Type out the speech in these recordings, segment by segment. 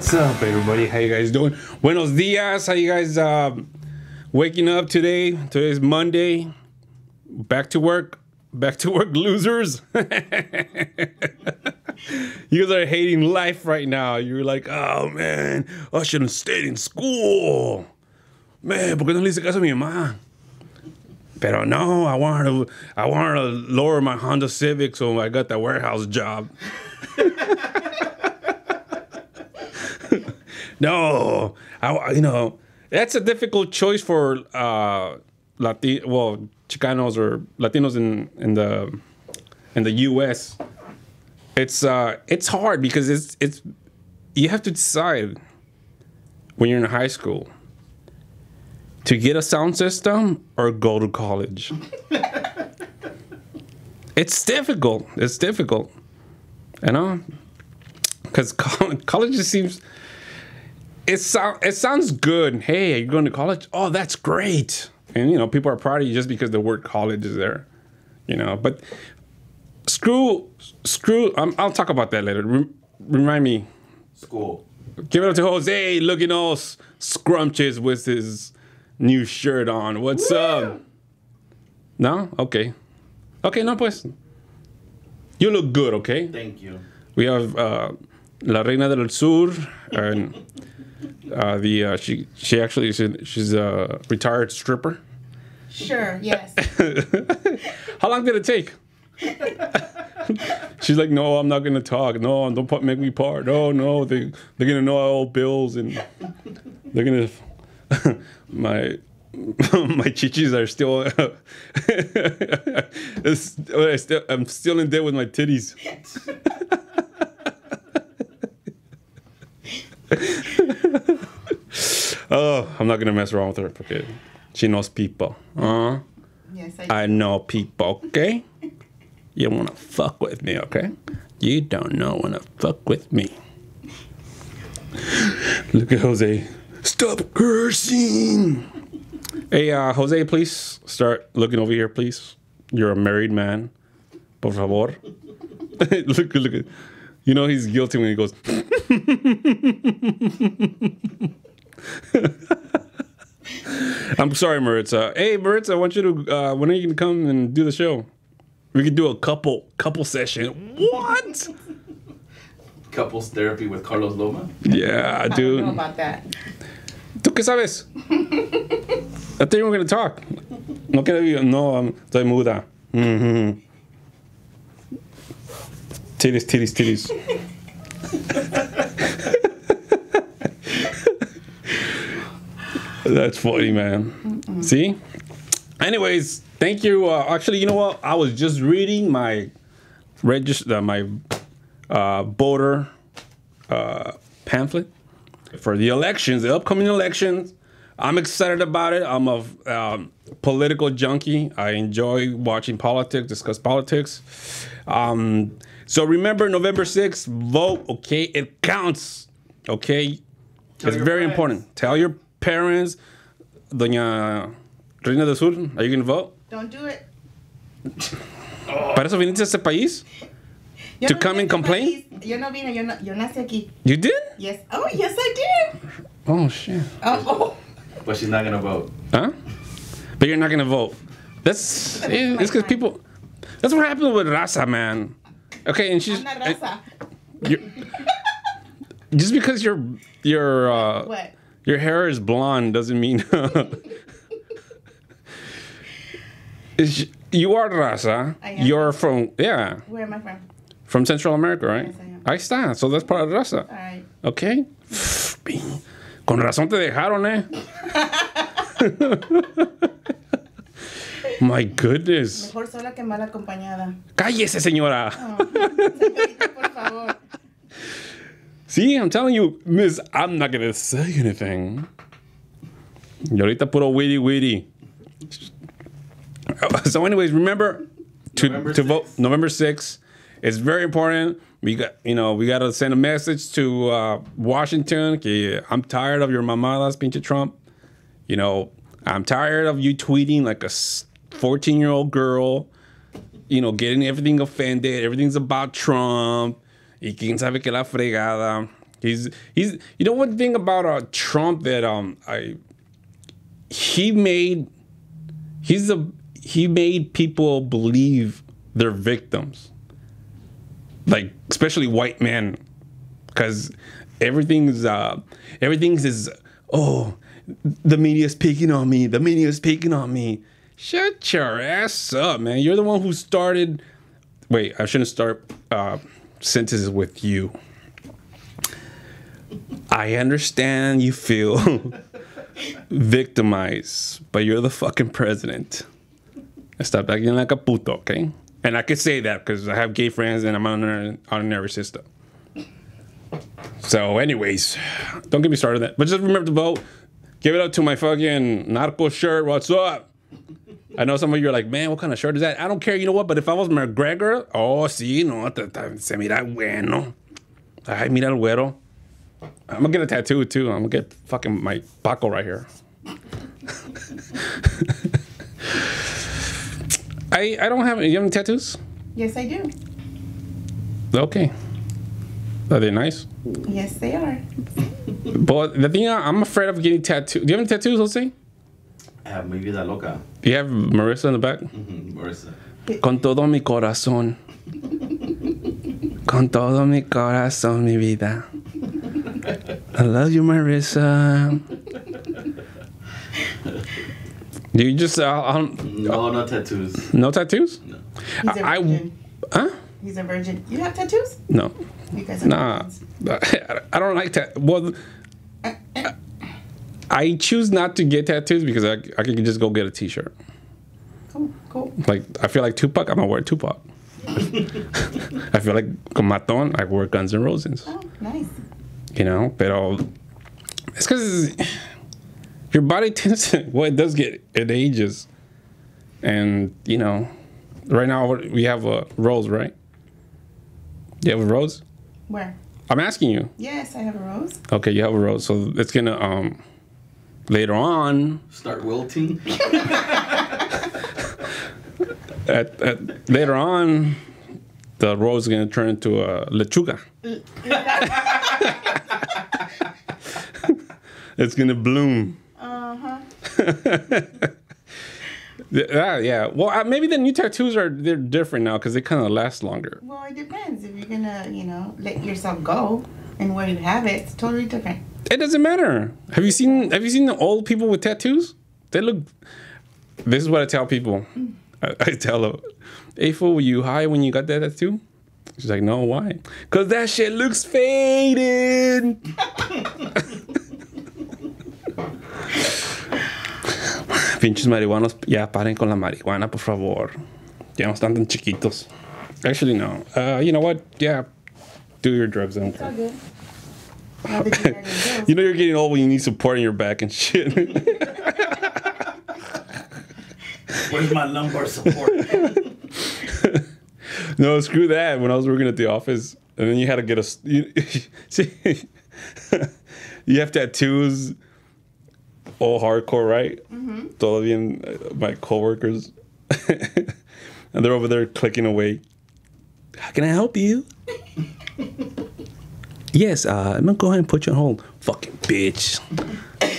What's up, everybody? How you guys doing? Buenos dias. How you guys waking up today? Today's Monday. Back to work. Back to work, losers. You guys are hating life right now. You're like, oh man, I should have stayed in school. Man, ¿por qué no le hice caso a mi mamá? Pero no, I want her to lower my Honda Civic, so I got that warehouse job. No, that's a difficult choice for Chicanos or Latinos in the U.S. It's hard because it's you have to decide when you're in high school to get a sound system or go to college. It's difficult. It's difficult, because college just seems. It sounds good. Hey, you're going to college? Oh, that's great. And, people are proud of you just because the word college is there. But screw. I'll talk about that later. Remind me. School. Give it up to Jose, looking all scrumptious with his new shirt on. What's up? No? Okay. Okay, no, pues. You look good, okay? Thank you. We have La Reina del Sur and... she's a retired stripper. Sure, yes. How long did it take? She's like, no, I'm not gonna talk. No, don't make me part. No, they're gonna know I owe bills and they're gonna my chichis are still. I'm still in debt with my titties. Oh, I'm not gonna mess around with her because she knows people. Yes, I know people, okay? You wanna fuck with me, okay? You don't know wanna fuck with me. Look at Jose. Stop cursing. Hey, Jose, please start looking over here, please. You're a married man. Por favor. Look at. He's guilty when he goes. I'm sorry, Maritza. Hey, Maritza, I want you to. When are you gonna come and do the show? We could do a couple session. What? Couples therapy with Carlos Loma? Yeah, dude. I don't know about that. ¿Tú qué sabes? I thought you were gonna talk. No, estoy muda. Mm-hmm. Titties. That's funny, man. Mm-mm. See? Anyways, thank you. Actually, you know what? I was just reading my voter pamphlet for the elections, the upcoming elections. I'm excited about it. I'm a political junkie. I enjoy watching politics, discuss politics. So remember, November 6th, vote, okay? It counts, okay? It's very important. Tell your parents, Doña Reina del Sur, are you going to vote? Don't do it. ¿Para eso viniste a este país? To come and complain? Yo no vine, yo nací aquí. You did? Yes. Oh, yes, I did. Oh, shit. Oh. But she's not going to vote. Huh? But you're not going to vote. It's because people... That's what happened with Raza, man. Okay, and she's... I'm not Raza. Just because your what? Your hair is blonde doesn't mean you are Raza. You're from Where am I from? From Central America, right? Yes, I am. Ahí está. So that's part of Raza. All right. Okay. Con razón te dejaron, My goodness. Mejor sola que mal acompañada. Cállese, señora. Señorita, por favor. See, I'm telling you, miss, I'm not going to say anything. Y ahorita puro witty. So anyways, remember to vote November 6th. It's very important. We got to send a message to Washington. Que I'm tired of your mamadas, pinche Trump. I'm tired of you tweeting like a 14-year-old girl, getting everything offended. Everything's about Trump. Y quién sabe que la fregada. He's you know one thing about Trump that he made people believe they're victims, like especially white men, because everything's oh, the media's picking on me, the media's picking on me. Shut your ass up, man. You're the one who started. Wait, I shouldn't start sentences with you. I understand you feel victimized, but you're the fucking president. Stop acting like a puto, okay? And I could say that because I have gay friends and I'm on a nervous system. So, anyways, don't get me started on that. But just remember to vote. Give it up to my fucking narco shirt. What's up? I know some of you are like, man, what kind of shirt is that? I don't care. You know what? But if I was McGregor, oh, sí, no, se mira bueno. Ay, mira el güero. I'm gonna get a tattoo too. I'm gonna get fucking my Paco right here. I don't have any. You have any tattoos? Yes, I do. Okay. Are they nice? Yes, they are. But the thing, I'm afraid of getting tattooed. Do you have any tattoos, Jose? I have Mi Vida Loca. You have Marissa in the back? Marissa. Con todo mi corazón. Con todo mi corazón, mi vida. I love you, Marissa. Do you just... No, no tattoos. No tattoos? No. He's a virgin. Huh? He's a virgin. You have tattoos? No. You guys are Nah. virgins. I don't like tattoos. Well, I choose not to get tattoos because I can just go get a t-shirt. Cool. Like, I feel like Tupac, I'm gonna wear Tupac. I feel like Maton, I wear Guns N' Roses. Oh, nice. You know, pero it's because your body tends to, well, it does it ages. And, you know, right now we have a rose, right? You have a rose? Where? I'm asking you. Yes, I have a rose. Okay, you have a rose. So it's gonna, later on. Start wilting. Later on, the rose is gonna turn into a lechuga. It's gonna bloom. Yeah. Well, maybe the new tattoos they're different now because they kind of last longer. Well, it depends. If you're gonna, let yourself go and where you have it, it's totally different. It doesn't matter. Have you seen the old people with tattoos? They look. This is what I tell people. I tell them, "Hey fool, were you high when you got that tattoo?" She's like, "No, why?" "Cause that shit looks faded." Pinches marihuanos, ya paren con la marihuana, por favor. Ya no están tan chiquitos. Actually, no. You know what? Yeah, do your drugs. I don't It's all care. good. Now that you're getting bills. You know you're getting old when you need support in your back and shit. Where's my lumbar support? No, screw that. When I was working at the office, and then you had to get see, you have tattoos, all hardcore, right? Mm-hmm. Todavía my coworkers, and they're over there clicking away. How can I help you? Yes, I'm gonna go ahead and put you on hold. Fucking bitch.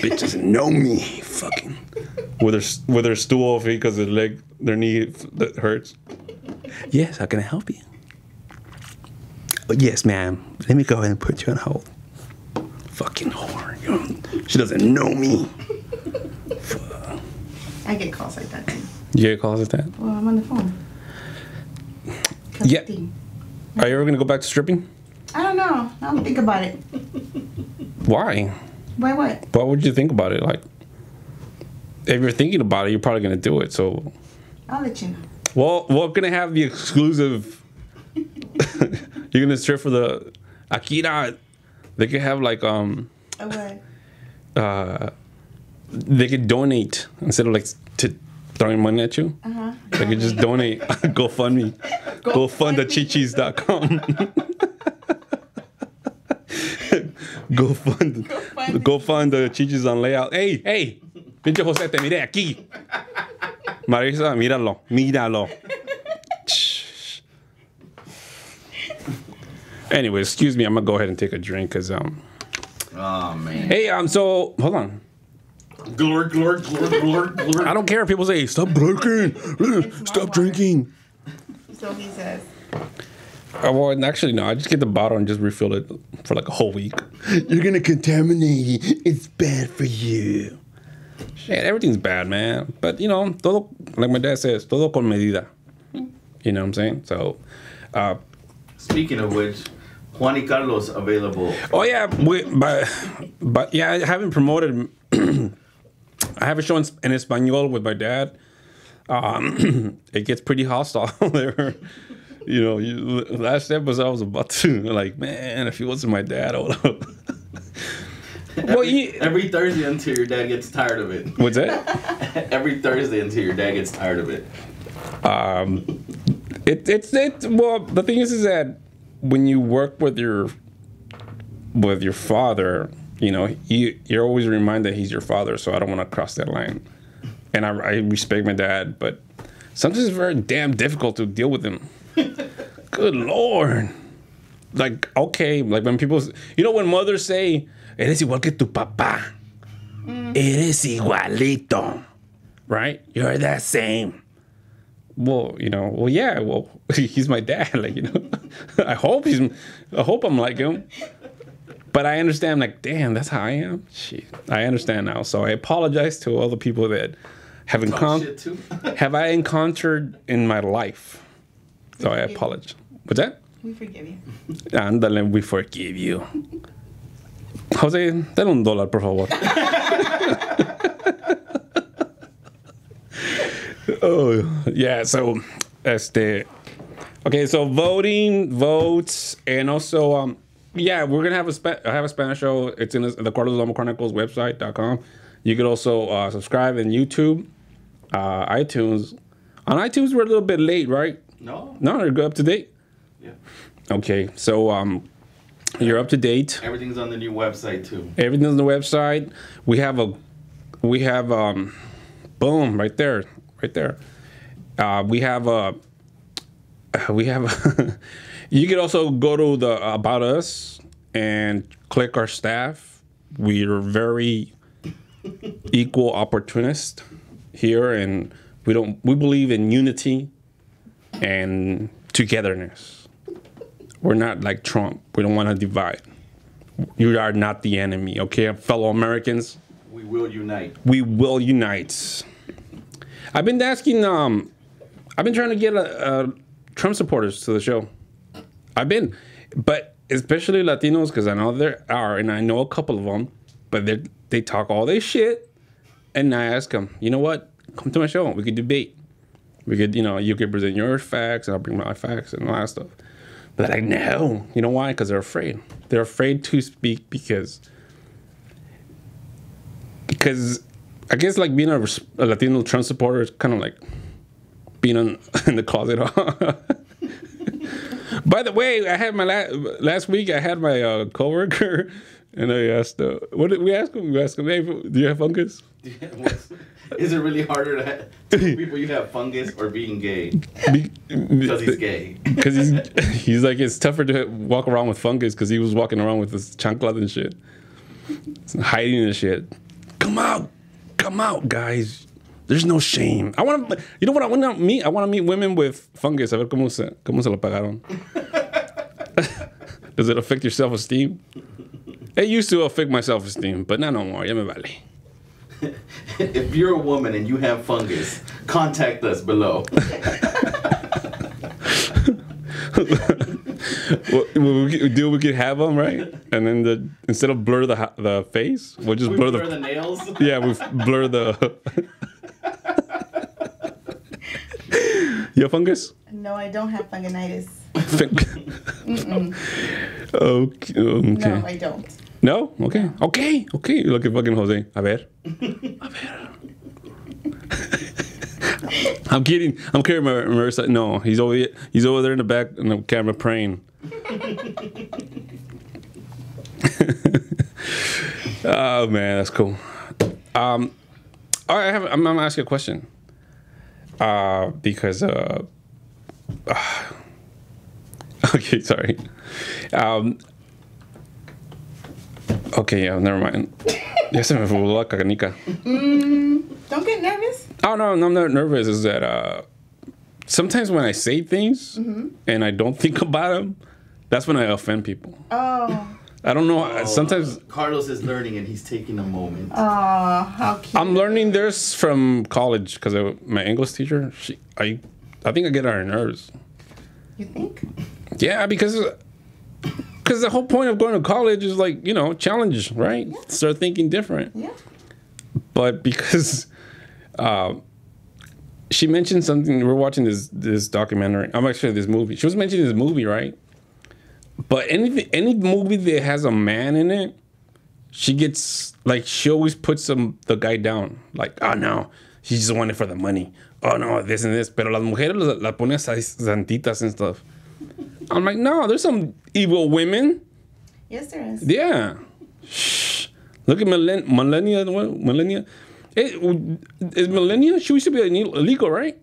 Bitch doesn't know me. Fucking with her stool off because their knee that hurts. Yes, how can I help you? Oh, yes, ma'am. Let me go ahead and put you on hold. Fucking whore. She doesn't know me. I get calls like that too. You get calls like that? Well, I'm on the phone. Yeah. Are you ever gonna go back to stripping? I don't know. I don't think about it. Why? Why what? What would you think about it? Like, if you're thinking about it, you're probably gonna do it. So, I'll let you know. well, we're gonna have the exclusive. You're gonna strip for the Akira. They could have like A what? They could donate instead of like throwing money at you. They could just donate. GoFundMe. GoFundTheChichis.com. GoFund the Chichis on layout. Hey, pinche José, te miré aquí. Marisa, míralo. Anyway, excuse me. I'm gonna go ahead and take a drink because Oh man. Hey, so hold on. Glork, glork, glork, glork, glork. I don't care if people say stop drinking, stop drinking. So he says. Well, actually, no. I just get the bottle and just refill it for like a whole week. You're gonna contaminate it. It's bad for you. Shit, everything's bad, man. But you know, todo, like my dad says, todo con medida. You know what I'm saying? So, Speaking of which, Juan y Carlos available. oh yeah, but yeah, I haven't promoted. I have a show in Espanol with my dad. It gets pretty hostile there. You know, last episode I was about to like, man, if he wasn't my dad, I would have. Every Thursday until your dad gets tired of it. What's that? Every Thursday until your dad gets tired of it. Well, the thing is that when you work with your father, you know, you're always reminded he's your father, so I don't want to cross that line. And I respect my dad, but sometimes it's very damn difficult to deal with him. Good Lord. Like, okay, like when people, you know, when mothers say, eres igual que tu papá. Eres igualito. Right? You're that same. Well, you know, well, yeah, well, he's my dad. Like, you know, I hope I'm like him. But I understand, like, damn, that's how I am. Shit, I understand now. So I apologize to all the people that have I encountered in my life. So I apologize. What's that? We forgive you. Ándale, we forgive you. Jose, dale $1, por favor. Oh, yeah, so, okay, so votes, and also, yeah, we're going to have a Spanish show. It's in the Loma Chronicles website.com. You could also subscribe in YouTube, iTunes. On iTunes, we're a little bit late, right? No, they're good, up to date. Yeah. Okay, so you're up to date. Everything's on the new website too. Everything's on the website. We have boom, right there. We have you can also go to the About Us and click our staff. We are very equal opportunist here, and we believe in unity and togetherness. We're not like Trump. We don't want to divide. You are not the enemy, okay, fellow Americans? We will unite. We will unite. I've been asking, I've been trying to get Trump supporters to the show. But especially Latinos, because I know there are, and I know a couple of them, but they talk all this shit, and I ask them, you know what? Come to my show. We could debate. We could, you know, you could present your facts, and I'll bring my facts and all that stuff. But they're like, no. You know why? Because they're afraid. They're afraid to speak because I guess like being a Latino Trump supporter is kind of like being in the closet. By the way, I had my last week. I had my coworker, and I asked, "What did we ask him? We asked him, hey, do you have fungus?" Is it really harder to tell people you have fungus or being gay? Because he's gay. Because he's like, it's tougher to walk around with fungus because he was walking around with his chanclas and shit, hiding and shit. Come out, guys. There's no shame. I want to, you know what I want to meet? I want to meet women with fungus. A ver cómo se lo pagaron. Does it affect your self-esteem? It used to affect my self-esteem, but not no more. Ya me vale. If you're a woman and you have fungus, contact us below. We could have them, right? And then instead of blur the face, we'll just blur the nails. Yeah, we blur the. You have fungus? No, I don't have funginitis. Okay. No, I don't. No? Okay. Okay. Look at fucking Jose. A ver. I'm kidding. I'm carrying my Marissa. No, he's over there in the back in the camera praying. Oh man, that's cool. All right, I'm gonna ask you a question. Because Okay, sorry. Okay, yeah, never mind. Ya se me fue la canica. Don't get nervous. Oh, no, I'm not nervous. Is that sometimes when I say things and I don't think about them, that's when I offend people. Oh. I don't know. Sometimes Carlos is learning and he's taking a moment. Oh, how cute. I'm learning this from college because my English teacher, I think I get on her nerves. You think? Yeah, because the whole point of going to college is like, challenge, right? Yeah. Start thinking different. Yeah. But because she mentioned something, we're watching this documentary. I'm actually this movie. She was mentioning this movie, right? But any movie that has a man in it, she always puts the guy down. Like, oh no, she just wanted for the money. Oh no, this and this. Pero las mujeres la ponen santitas and stuff. I'm like, no, there's some evil women. Yes, there is. Yeah. Shh. Look at Melania. Melania. Is Melania? She used to be illegal, right?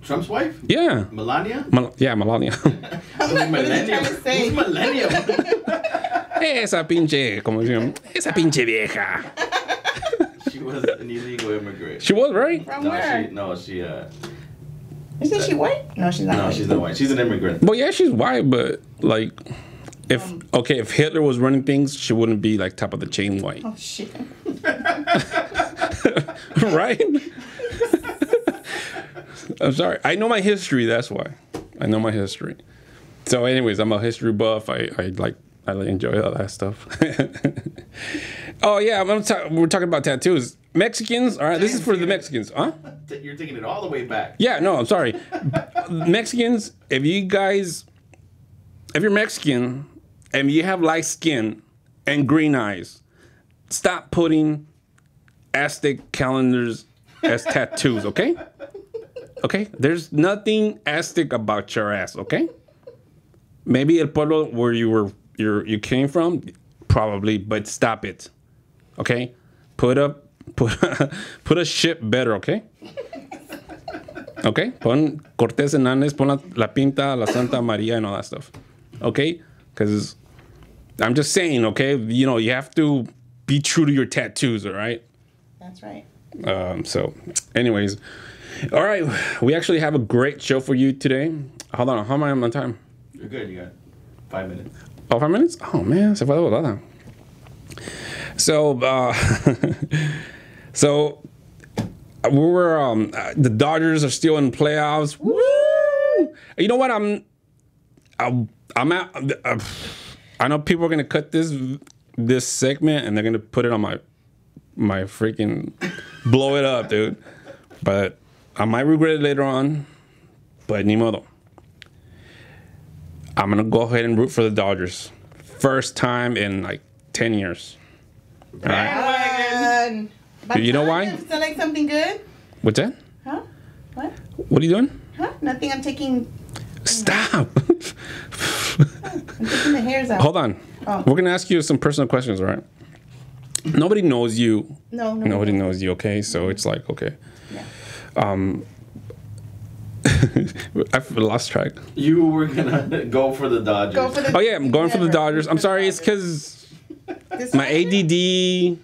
Trump's wife? Yeah. Melania? Yeah, Melania. Millennium. Who's Millennium? Esa pinche vieja. She was an illegal immigrant. She was, right? From where? Isn't she white? No, she's not. No, white. she's not white. She's an immigrant. Well, yeah, she's white, but like, if Hitler was running things, she wouldn't be like top of the chain white. Oh shit. Right? I'm sorry. I know my history. That's why. I know my history. So, anyways, I'm a history buff. I enjoy all that stuff. Oh yeah, we're talking about tattoos. Mexicans. All right, this is for the Mexicans, huh? You're taking it all the way back. Yeah, no, I'm sorry. Mexicans, if you're Mexican and you have light skin and green eyes, stop putting Aztec calendars as tattoos, okay? Okay? There's nothing Aztec about your ass, okay? Maybe el pueblo where you came from, probably, but stop it. Okay? Put a ship better, okay? Okay? Pon Cortés Hernández, pon la Pinta, la Santa Maria, and all that stuff. Okay? Because I'm just saying, okay? You have to be true to your tattoos, all right? That's right. So, anyways. All right. We actually have a great show for you today. Hold on. How am I on time? You're good. You got 5 minutes. Oh, 5 minutes? Oh, man. Se fue de volada. So, we were, the Dodgers are still in playoffs. Woo! You know what? I'm at, I know people are going to cut this segment and they're going to put it on my freaking, blow it up, dude. But I might regret it later on, but ni modo. I'm going to go ahead and root for the Dodgers. First time in like 10 years. All right. You know why? Sound like something good? What's that? Huh? What? What are you doing? Huh? Nothing. I'm taking. Stop. I'm taking the hairs out. Hold on. Oh. We're going to ask you some personal questions, all right? Nobody knows you. No. Nobody knows you, okay? So it's like, okay. Yeah. I've lost track. You were gonna go for the Dodgers. Oh yeah, I'm going for the Dodgers. I'm sorry, it's because my ADD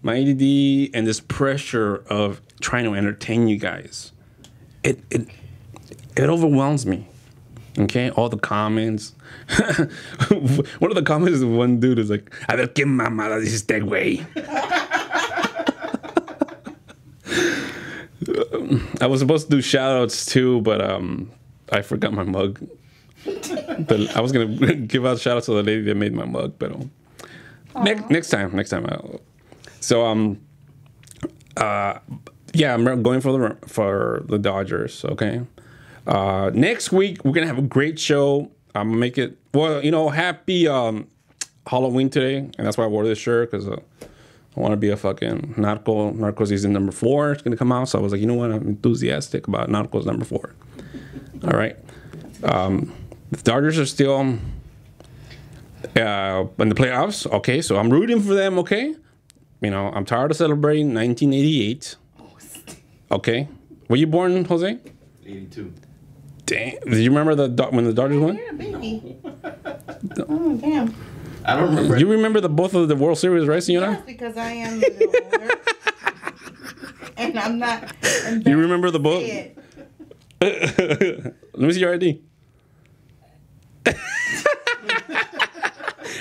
and this pressure of trying to entertain you guys, it overwhelms me. Okay, all the comments. One of the comments is one dude is like, "A ver qué mamada dice este güey." I was supposed to do shout outs too, but I forgot my mug. I was gonna give out shout outs to the lady that made my mug, but next time. So yeah, I'm going for the Dodgers. Okay. Next week we're gonna have a great show. I'm gonna make it happy Halloween today, and that's why I wore this shirt because. I want to be a fucking Narco. Narcos season number 4. It's going to come out. So I was like, you know what? I'm enthusiastic about Narcos number 4. All right. The Dodgers are still in the playoffs. Okay. So I'm rooting for them. Okay. I'm tired of celebrating 1988. Okay. Were you born, Jose? 82. Damn. Do you remember when the Dodgers won? You're a baby. Oh, damn. I don't remember. You remember both of the World Series, right, Senora? Yes, because I am a little older. And I'm not. You remember the both? Let me see your ID.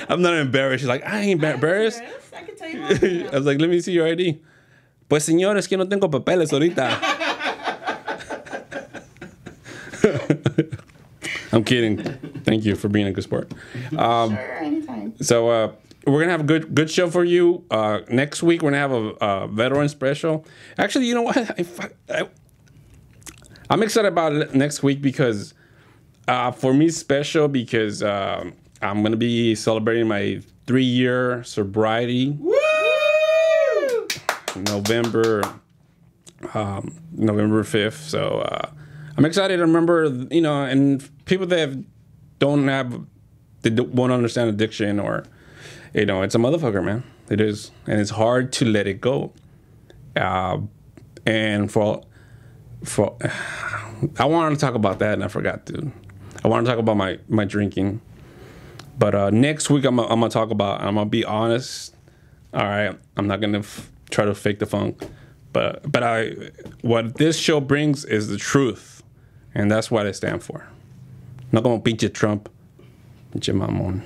I'm not embarrassed. She's like, I ain't embarrassed. I can tell you more. I was like, let me see your ID. Pues, señor, es que no tengo papeles ahorita. I'm kidding. Thank you for being a good sport. Sure, anytime. So we're gonna have a good show for you. Next week we're gonna have a veteran special. Actually, you know what? I'm excited about it next week because for me it's special because I'm gonna be celebrating my 3-year sobriety. Woo! November 5th. So I'm excited. I remember, and people that won't understand addiction, or it's a motherfucker, man. It is, and it's hard to let it go. And for I wanted to talk about that, and I forgot to. I want to talk about my drinking, but next week I'm gonna talk about. I'm gonna be honest. All right, I'm not gonna try to fake the funk, but what this show brings is the truth, and that's what I stand for. No como pinche Trump, pinche mamón.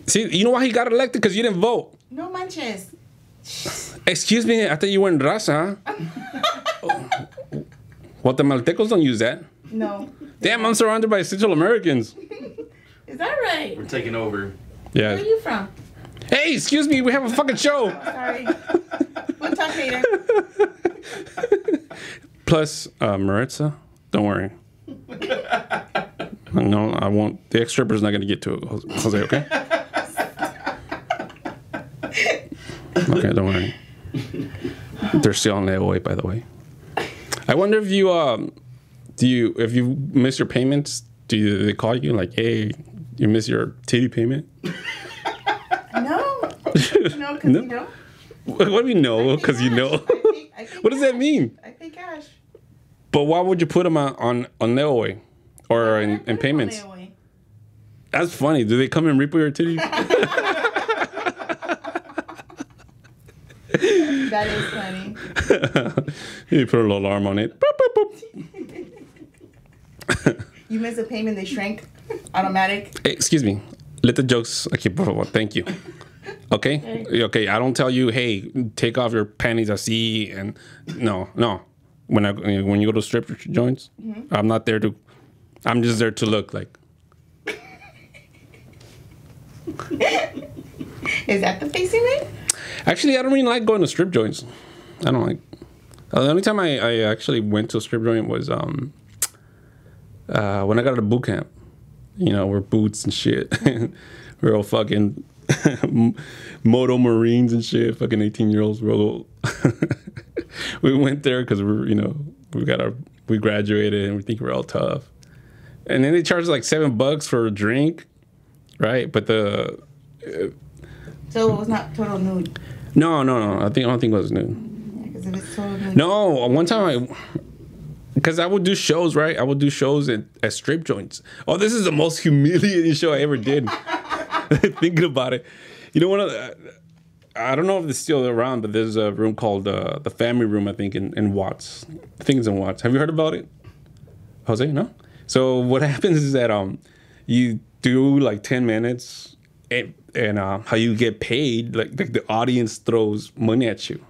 See, you know why he got elected? Because you didn't vote. No manches. Excuse me, I thought you were in raza. Guatemaltecos don't use that. No. Damn, I'm surrounded by Central Americans. Is that right? We're taking over. Yeah. Where are you from? Hey, excuse me, we have a fucking show. Sorry. We'll talk later. Plus, Maritza, don't worry. No, I won't. The ex-stripper's not going to get to it, Jose, okay? Okay, don't worry. They're still on layaway, by the way. I wonder if if you miss your payments, they call you like, hey, you miss your titty payment? No, because No? you know. What do you know? Because you know. I pay What does that mean? I pay cash. But why would you put them on layaway or in payments? Layaway. That's funny. Do they come and repo your titties? That is funny. You put a little alarm on it. Boop, boop, boop. You miss a payment, they shrink. Automatic. Hey, excuse me. Let the jokes. Okay, por favor. Thank you. Okay? Okay, I don't tell you, hey, take off your panties así, and no. When you go to strip joints, I'm not there to. I'm just there to look like. Is that the face you made? Actually, I don't really like going to strip joints. I don't like. The only time I actually went to a strip joint was when I got out of boot camp. We're boots and shit. We're all fucking moto Marines and shit. Fucking 18-year-olds. We went there because we graduated and we think we're all tough. And then they charged like $7 for a drink, right? But So it was not total nude. No. I don't think it was nude. Because if it's total nude. No, one time because I would do shows, right? I would do shows at strip joints. Oh, this is the most humiliating show I ever did. Thinking about it, I don't know if it's still around, but there's a room called the Family Room, I think, in Watts. Things in Watts. Have you heard about it, Jose? No. So what happens is that you do like 10 minutes, and how you get paid, like the audience throws money at you.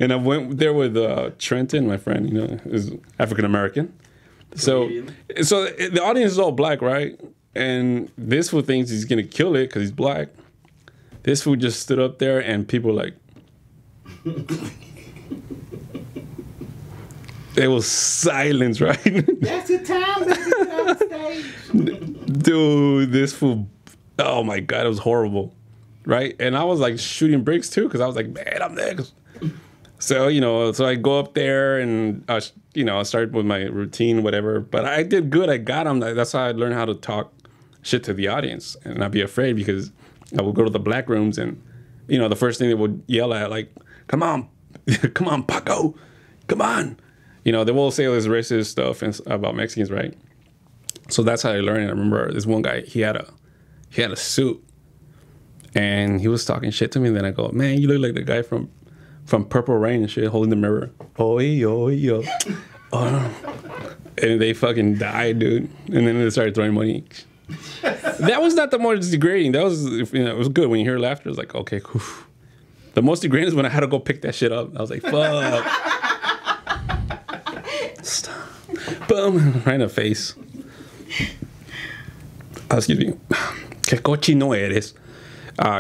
And I went there with Trenton, my friend, is African American. So the audience is all black, right? And this fool thinks he's gonna kill it because he's black. This fool just stood up there, and people like, it was silence, right? That's your time, baby. On stage. Dude, this fool, oh my God, it was horrible, right? And I was like shooting bricks too, because I was like, man, I'm next. So, so I go up there and, I started with my routine, whatever. But I did good. I got them. That's how I learned how to talk shit to the audience and not be afraid, because I would go to the black rooms and, the first thing they would yell at, like, come on, Paco, come on. you know, they will say all this racist stuff about Mexicans, right? So that's how I learned. I remember this one guy, he had a suit, and he was talking shit to me. And then I go, man, you look like the guy from Purple Rain and shit, holding the mirror. Oh, yo. Oh. And they fucking died, dude. And then they started throwing money. That was not the most degrading. That was, you know, it was good when you hear laughter. It's like, okay, cool. The most degrading is when I had to go pick that shit up. I was like, fuck. Stop. Boom, right in the face. Excuse me. Que cochino eres.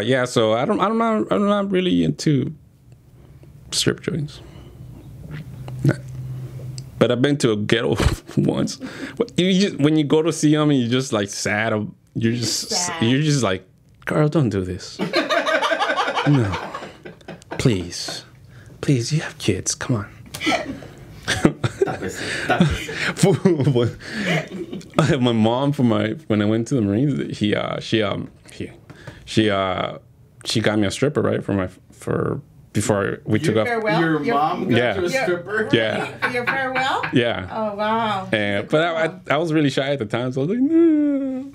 Yeah, so I'm not really into strip joints. Nah. But I've been to a ghetto once. When you go to see them and you're just like sad, you're just like, girl, don't do this. No, please, you have kids. Come on. My mom, when I went to the Marines, she got me a stripper, right, before we took off. Your mom got you a stripper? Yeah. For your farewell? Yeah. Oh, wow. But I was really shy at the time, so I was like, no.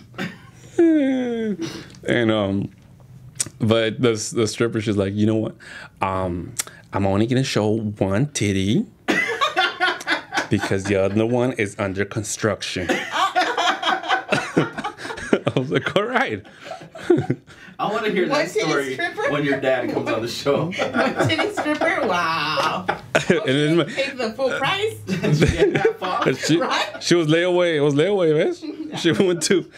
And but the stripper, she's like, you know what? I'm only gonna show one titty because the other one is under construction. I was like, all right. I want to hear that story when your dad comes on the show. One titty stripper? Wow. And then take the full price? She was layaway. It was layaway, man. She went to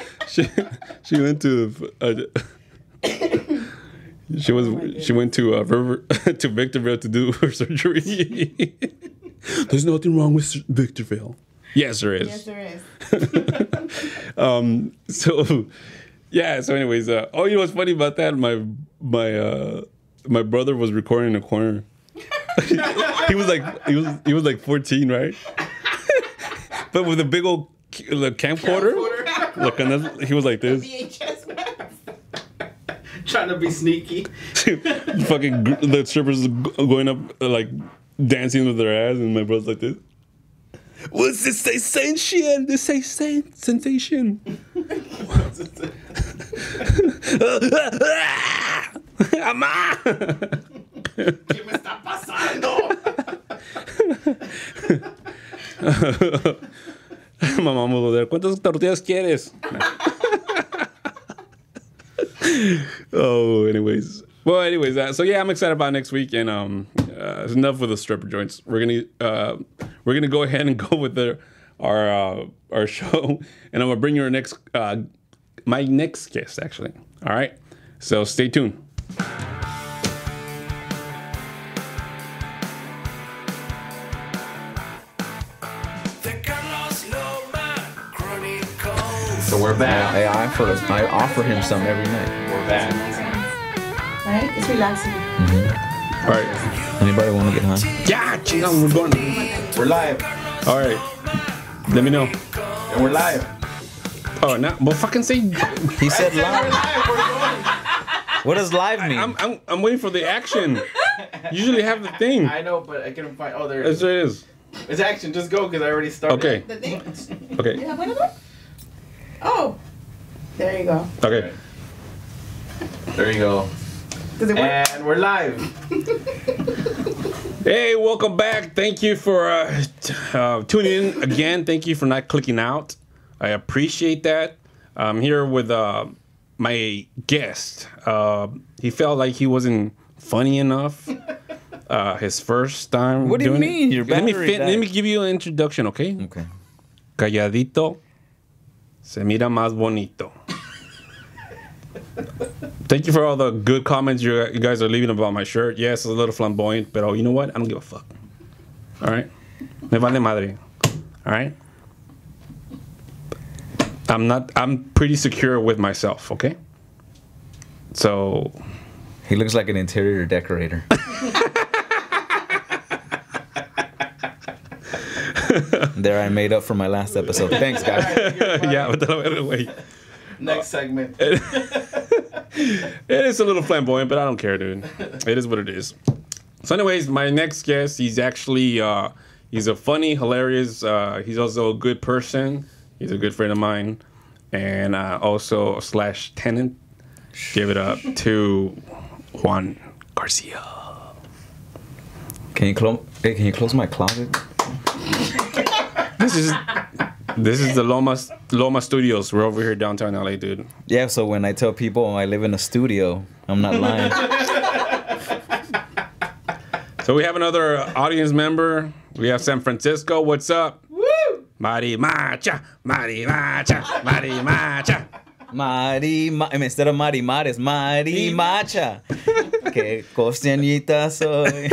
Victorville to do her surgery. There's nothing wrong with Victorville. Yes, there is. Yes, there is. So anyways, you know what's funny about that? My brother was recording in a corner. he was like 14, right? But with a big old camcorder. Look, and he was like this. Trying to be sneaky. Fucking the strippers going up like dancing with their ass, and my brother's like this. What's this sensation? This sensation. Amá. ¿Qué me está pasando? Mamá me va a ¿cuántas tortillas quieres? So yeah, I'm excited about next week, and enough with the stripper joints. We're gonna go ahead and go with our show, and I'm gonna bring you my next guest, actually. All right, so stay tuned. So we're back. I offer him some every night. We're back. Right? It's relaxing. Mm-hmm. All right. Anybody want to get high? Yeah, chill. We're going. We're live. All right. Let me know. And we're live. Oh, no. Well, fucking say. He said live. We're live. We're going. What does live mean? I'm waiting for the action. Usually have the thing. I know, but I couldn't find. Oh, there it Yes, is. there is. It's action. Just go, because I already started. Okay. The thing? Okay. You have one of them? Oh. There you go. Okay. There you go. Does it work? And we're live. Hey, welcome back. Thank you for tuning in again. Thank you for not clicking out. I appreciate that. I'm here with my guest. He felt like he wasn't funny enough. His first time. What do you doing mean? It. Your Let battery me give you an introduction, okay? Okay. Calladito se mira más bonito. Thank you for all the good comments you guys are leaving about my shirt. Yes, it's a little flamboyant, but you know what? I don't give a fuck. All right? Me vale madre. All right? I'm pretty secure with myself, okay? So. He looks like an interior decorator. There, I made up for my last episode. Thanks, guys. Yeah, but wait. Next segment. It is a little flamboyant, but I don't care, dude. It is what it is. So anyways, my next guest, he's actually He's a funny, hilarious. He's also a good person. He's a good friend of mine, and also / tenant. Give it up to Juan Garcia. Can you close my closet? This is the Loma Studios. We're over here downtown LA, dude. Yeah, so when I tell people I live in a studio, I'm not lying. So we have another audience member. We have San Francisco. What's up? Woo! Mari Macha, Mari Macha, Mari Macha. Instead of Mari Mar, it's Mari Macha. Que costeñita soy.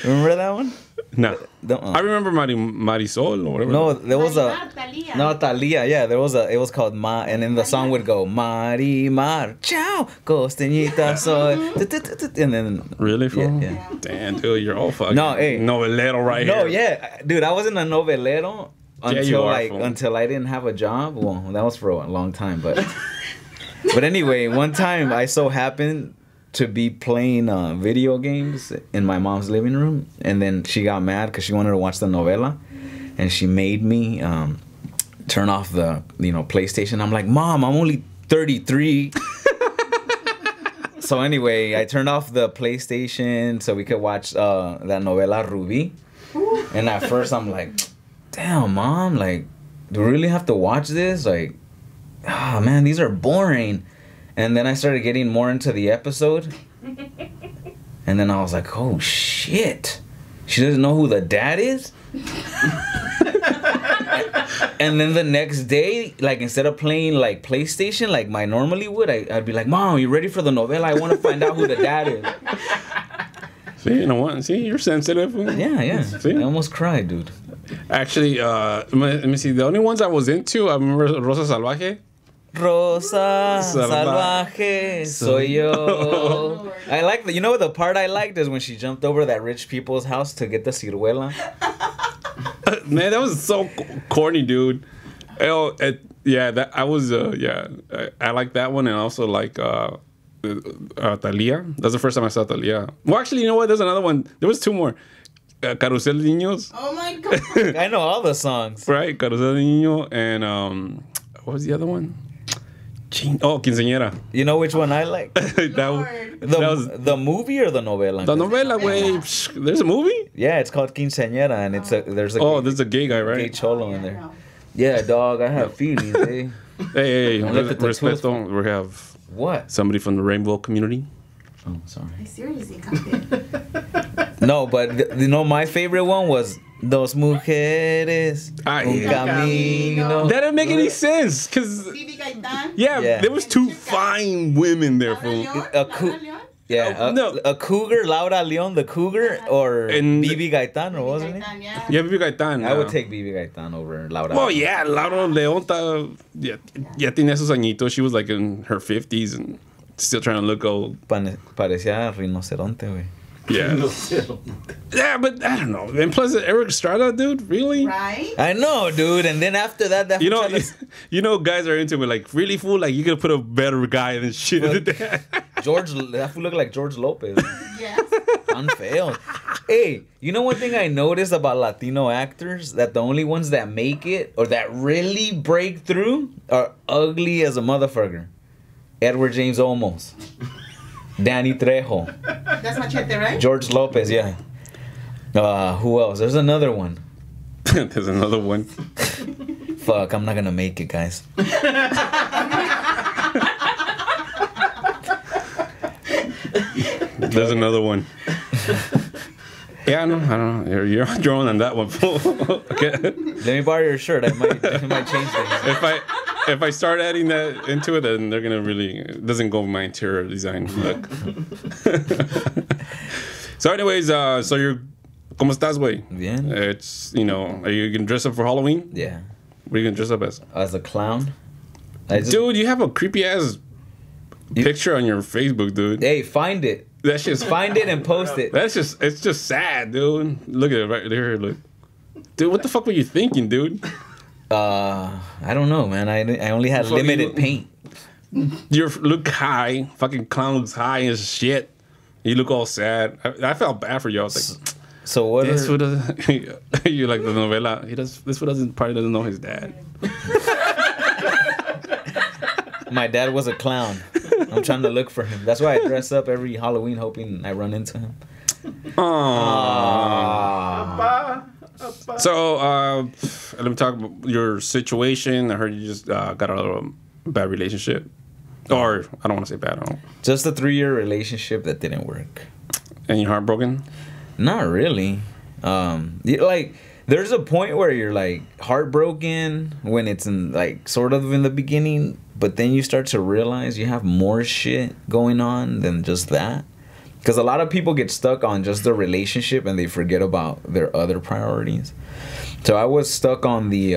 Remember that one? No. I remember Marisol or whatever. No, there was Thalia. No, Thalia. Yeah, it was called Ma, and then the song would go Mari Mar, ciao, costeñita soy, and then Really, fool? Yeah. Damn, dude, you're all fucking novelero right here. No, yeah, dude, I wasn't a novelero until fool. until I didn't have a job. Well, that was for a long time, but anyway, one time I so happened to be playing video games in my mom's living room, and then she got mad because she wanted to watch the novela, and she made me turn off the PlayStation. I'm like, Mom, I'm only 33. So anyway, I turned off the PlayStation so we could watch that novela Ruby. And at first I'm like, damn, Mom, like, do we really have to watch this? Like, man, these are boring. And then I started getting more into the episode. And then I was like, oh, shit. She doesn't know who the dad is? And then the next day, like, instead of playing, like, PlayStation like I normally would, I'd be like, Mom, you ready for the novela? I want to find out who the dad is. See, you know what? See, you're sensitive. Yeah. See? I almost cried, dude. Actually, let me see. The only ones I was into, I remember Rosa Salvaje. Rosa Salvaje soy yo. I like the part I liked is when she jumped over that rich people's house to get the ciruela. Man, that was so corny, dude. I like that one, and also like Thalia. That's the first time I saw Thalia. Well, actually, you know what? There's another one. There was two more. Carusel de Niños. Oh my god. I know all the songs. Right, Carusel de Niño, and what was the other one? Quinceañera. You know which one I like? The movie or the novela? The novela, way. There's a movie? Yeah, it's called Quinceañera, and there's a gay guy, right? gay cholo in there. Yeah, dog, I have feelings, eh? Hey, respeto. We have what? Somebody from the rainbow community. Oh, sorry. I seriously got it. No, but my favorite one was Dos Mujeres, Un Camino. That didn't make any sense, because there was two fine women there. A cougar, Laura Leon, the cougar, or Bibi Gaitán, or wasn't it? Yeah, Bibi Gaitán. I would take Bibi Gaitán over Laura. Oh yeah, Laura Leon ya tenía sus añitos. She was like in her 50s and still trying to look old. Parecía rinoceronte, güey. Yeah. Yeah, but I don't know. And plus, Eric Estrada, dude, really? Right? I know, dude. And then after that, guys are into it. Like, really, fool? Like, you could put a better guy than shit. That fool look like George Lopez. Yes. Unfailed. Hey, you know one thing I noticed about Latino actors? That the only ones that make it or that really break through are ugly as a motherfucker. Edward James Olmos. Danny Trejo. That's Machete, right? George Lopez, yeah. Who else? There's another one. There's another one. Fuck, I'm not gonna make it, guys. There's another one. Yeah, I don't know. You're drawing on that one. Okay. Let me borrow your shirt. I might change things. If I start adding that into it, then they're gonna it doesn't go with my interior design look. So, anyways, so you're, ¿cómo estás, güey? Bien. It's are you gonna dress up for Halloween? Yeah. What are you gonna dress up as? As a clown. Dude, you have a creepy ass picture on your Facebook, dude. Hey, find it. That's just find it and post it. It's just sad, dude. Look at it right there. Look, dude, what the fuck were you thinking, dude? I don't know, man. I only had limited paint. You look high. Fucking clown looks high as shit. You look all sad. I felt bad for you. I was like, So what? This fool doesn't. You like the novela? He does. This fool probably doesn't know his dad. My dad was a clown. I'm trying to look for him. That's why I dress up every Halloween, hoping I run into him. Aww. So let me talk about your situation. I heard you just got out of a bad relationship, or I don't want to say bad. I don't. Just a 3-year relationship that didn't work. And you're heartbroken? Not really. Like there's a point where you're like heartbroken when it's in like sort of in the beginning, but then you start to realize you have more shit going on than just that. Because a lot of people get stuck on just the relationship and they forget about their other priorities. So I was stuck on the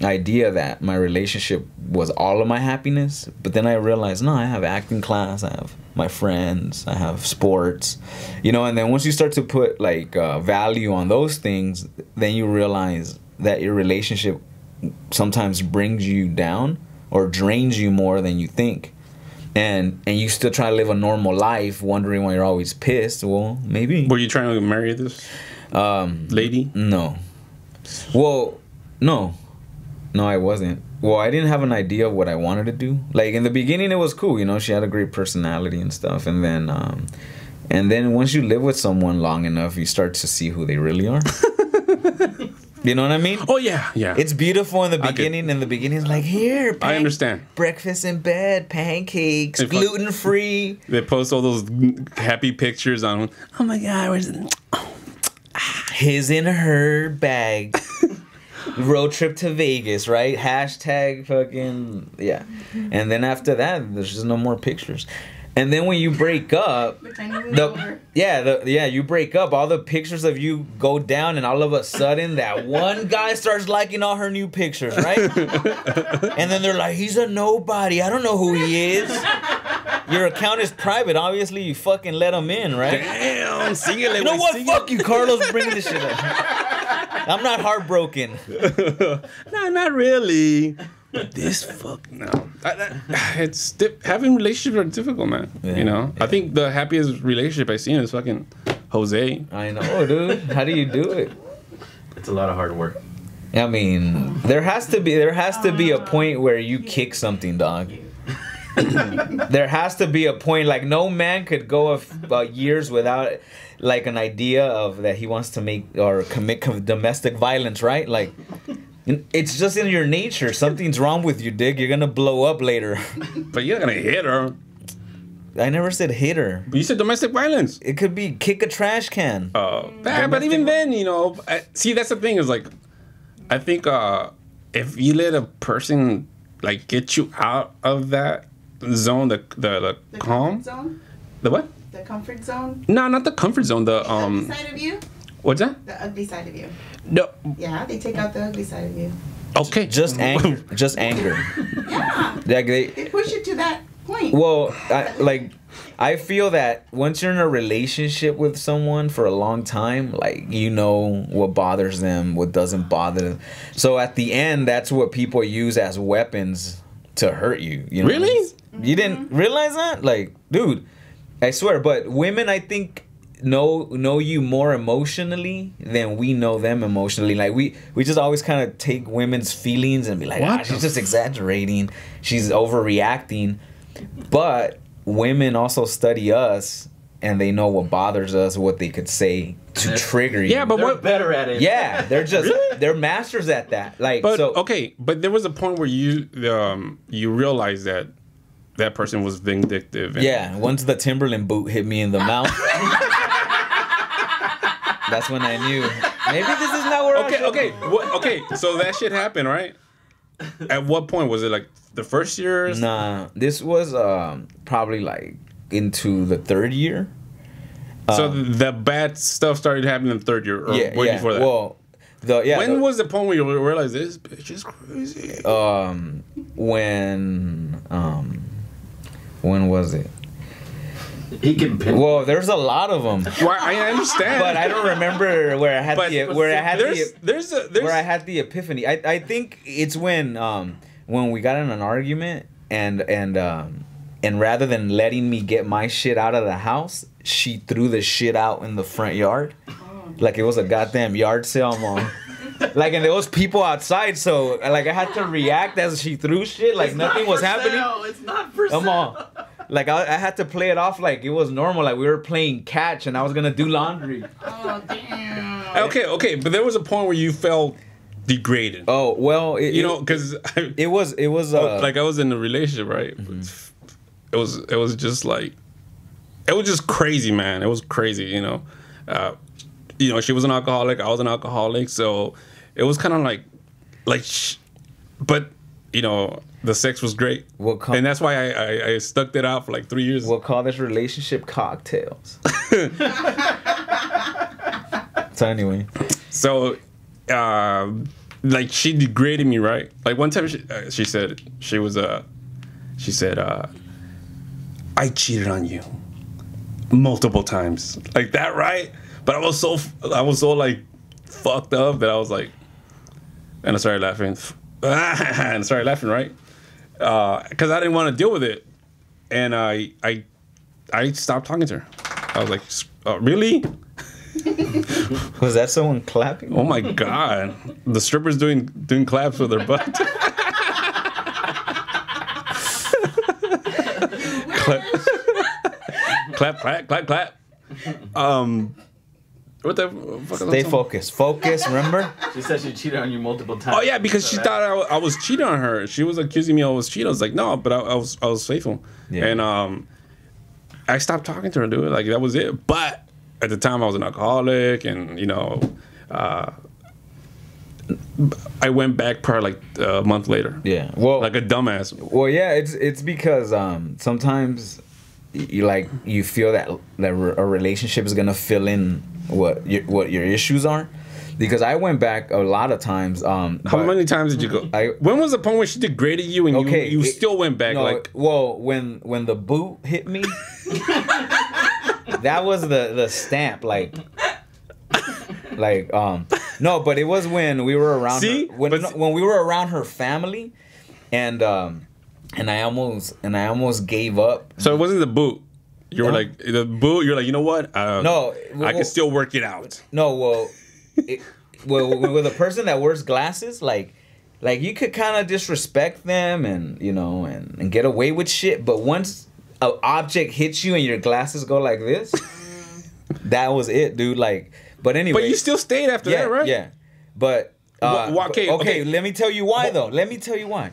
idea that my relationship was all of my happiness. But then I realized, no, I have acting class, I have my friends, I have sports. You know, and then once you start to put like value on those things, then you realize that your relationship sometimes brings you down or drains you more than you think. And you still try to live a normal life, wondering why you're always pissed. Well, maybe. Were you trying to marry this lady? No. Well, no, I wasn't. Well, I didn't have an idea of what I wanted to do. Like in the beginning, it was cool. You know, she had a great personality and stuff. And then once you live with someone long enough, you start to see who they really are. You know what I mean? Oh, yeah, yeah. It's beautiful in the beginning. In the beginning, it's like, here, I understand. Breakfast in bed, pancakes, gluten-free. They post all those happy pictures on, oh, my God, where's it? Oh. His and her bag. Road trip to Vegas, right? Hashtag fucking, yeah. And then after that, there's just no more pictures. And then when you break up, you break up, all the pictures of you go down, and all of a sudden that one guy starts liking all her new pictures, right? And then they're like, he's a nobody. I don't know who he is. Your account is private. Obviously, you fucking let him in, right? Damn, you know what? Fuck you, Carlos. Bring this shit up. I'm not heartbroken. No, not really. But this fuck no. It's having relationships are difficult, man. Yeah, you know, yeah. I think the happiest relationship I've seen is fucking Hoozay. I know, dude. How do you do it? It's a lot of hard work. I mean, there has to be a point where you kick something, dog. There has to be a point. Like no man could go years without like an idea of that he wants to make or commit domestic violence, right? Like. It's just in your nature. Something's wrong with you, Dick. You're gonna blow up later. But you're gonna hit her. I never said hit her. But you said domestic violence. It could be kick a trash can. But even then, you know, see, that's the thing is like, I think if you let a person like get you out of that zone, the calm zone. The what? The comfort zone. No, not the comfort zone. The ugly side of you. What's that? The ugly side of you. No. Yeah, they take out the ugly side of you. Okay. Just anger. Just anger. Yeah. Like they push you to that point. Well, I feel that once you're in a relationship with someone for a long time, like you know what bothers them, what doesn't bother them. So at the end, that's what people use as weapons to hurt you. You know? Really? You didn't realize that? Like, dude, I swear. But women, I think, know you more emotionally than we know them emotionally. Like we just always kind of take women's feelings and be like, she's just exaggerating, she's overreacting. But women also study us and they know what bothers us, what they could say to trigger you. Yeah, but they're better at it. Yeah, they're just they're masters at that. Like, but so okay, but there was a point where you realized that person was vindictive. Yeah, once the Timberland boot hit me in the mouth. That's when I knew. Maybe this is not where Okay. So that shit happened, right? At what point was it? Like the first year? Nah, this was probably like into the third year. So the bad stuff started happening in the third year, or way before that. Well, when was the point where you realized this bitch is crazy? When was it? He can pin. Well, there's a lot of them. Well, I understand, but I don't remember where I had the epiphany. I think it's when we got in an argument and rather than letting me get my shit out of the house, she threw the shit out in the front yard. like it was a goddamn yard sale, mom. Like, and there was people outside, so like I had to react as she threw shit, like nothing was happening. It's not for sale. Come on. Like I had to play it off like it was normal, like we were playing catch and I was gonna do laundry. Oh damn. Okay, but there was a point where you felt degraded. Oh well, because it was like I was in a relationship, right? Mm-hmm. It was just like, it was just crazy, man. It was crazy, she was an alcoholic, I was an alcoholic, so it was kind of but the sex was great, and that's why I stuck it out for like 3 years. We'll call this relationship cocktails. So anyway, like she degraded me, right? Like one time she said I cheated on you multiple times, like that, right? But I was so like fucked up that I was like, and I started laughing, right? Because I didn't want to deal with it, and I stopped talking to her. I was like, really? Was that someone clapping? Oh my god, the stripper's doing claps with her butt. clap. What the fuck? Stay focused. Focus, remember? She said she cheated on you multiple times. Oh yeah, because she thought I was cheating on her. She was accusing me I was cheating. I was like, no, but I was faithful. Yeah. And I stopped talking to her, dude. Like that was it. But at the time I was an alcoholic, and I went back probably like a month later. Yeah. Well, like a dumbass. Well, yeah, it's because sometimes you feel that a relationship is gonna fill in what your issues are, because I went back a lot of times. How many times did you go? When was the point where she degraded you and you still went back? No, well, when the boot hit me, that was the stamp. No, but it was when we were around. See, when we were around her family, and I almost gave up. So it wasn't the boot. You were like the boot. You're like, you know what? No, I can still work it out. No, with a person that wears glasses, like you could kind of disrespect them and and get away with shit. But once an object hits you and your glasses go like this, that was it, dude. Like, but anyway. But you still stayed after that, right? Yeah, but okay. Let me tell you why, though. Let me tell you why.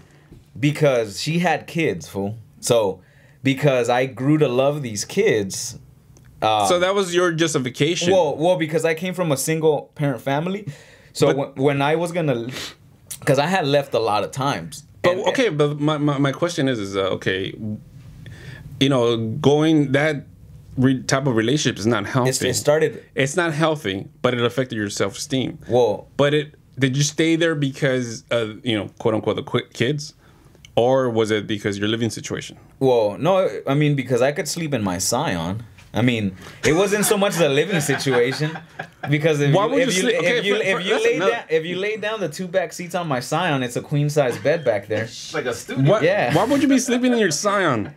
Because she had kids, fool. So, because I grew to love these kids. So that was your justification. Well, because I came from a single parent family. So when I was gonna, because I had left a lot of times. But but my question is okay, going that type of relationship is not healthy. It's not healthy, but it affected your self-esteem. Well, but did you stay there because quote unquote the kids? Or was it because your living situation? Well, no, I mean, because I could sleep in my Scion. I mean, it wasn't so much the living situation. Because if you lay down the 2 back seats on my Scion, it's a queen size bed back there. Like a studio. Yeah. Why would you be sleeping in your Scion?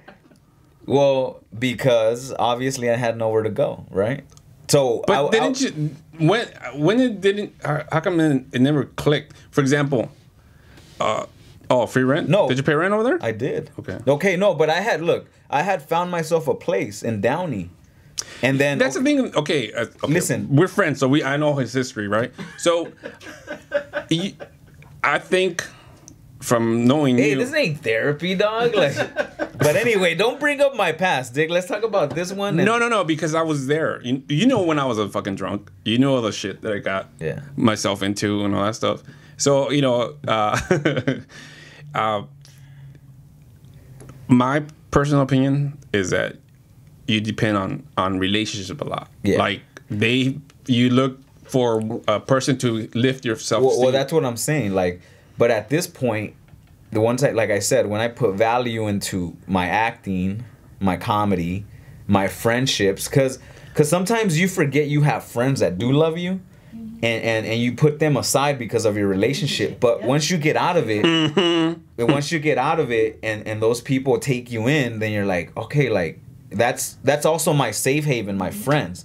Well, because obviously I had nowhere to go, right? So, but didn't you? When it didn't? How come it never clicked? For example, free rent? No. Did you pay rent over there? I did. Okay, no, but I had found myself a place in Downey. And then that's the thing. Okay, listen, we're friends, so I know his history, right? So, I think from knowing you, this ain't therapy, dog. But anyway, don't bring up my past, Dick. Let's talk about this one. No, because I was there. You know when I was a fucking drunk. You know all the shit that I got myself into and all that stuff. So my personal opinion is that you depend on relationship a lot. Yeah. Like you look for a person to lift your self-esteem. Well, that's what I'm saying. Like, but at this point, the ones like I said, when I put value into my acting, my comedy, my friendships, because sometimes you forget you have friends that do love you. And you put them aside because of your relationship. But once you get out of it, and those people take you in, then you're like, okay, like that's also my safe haven, my friends.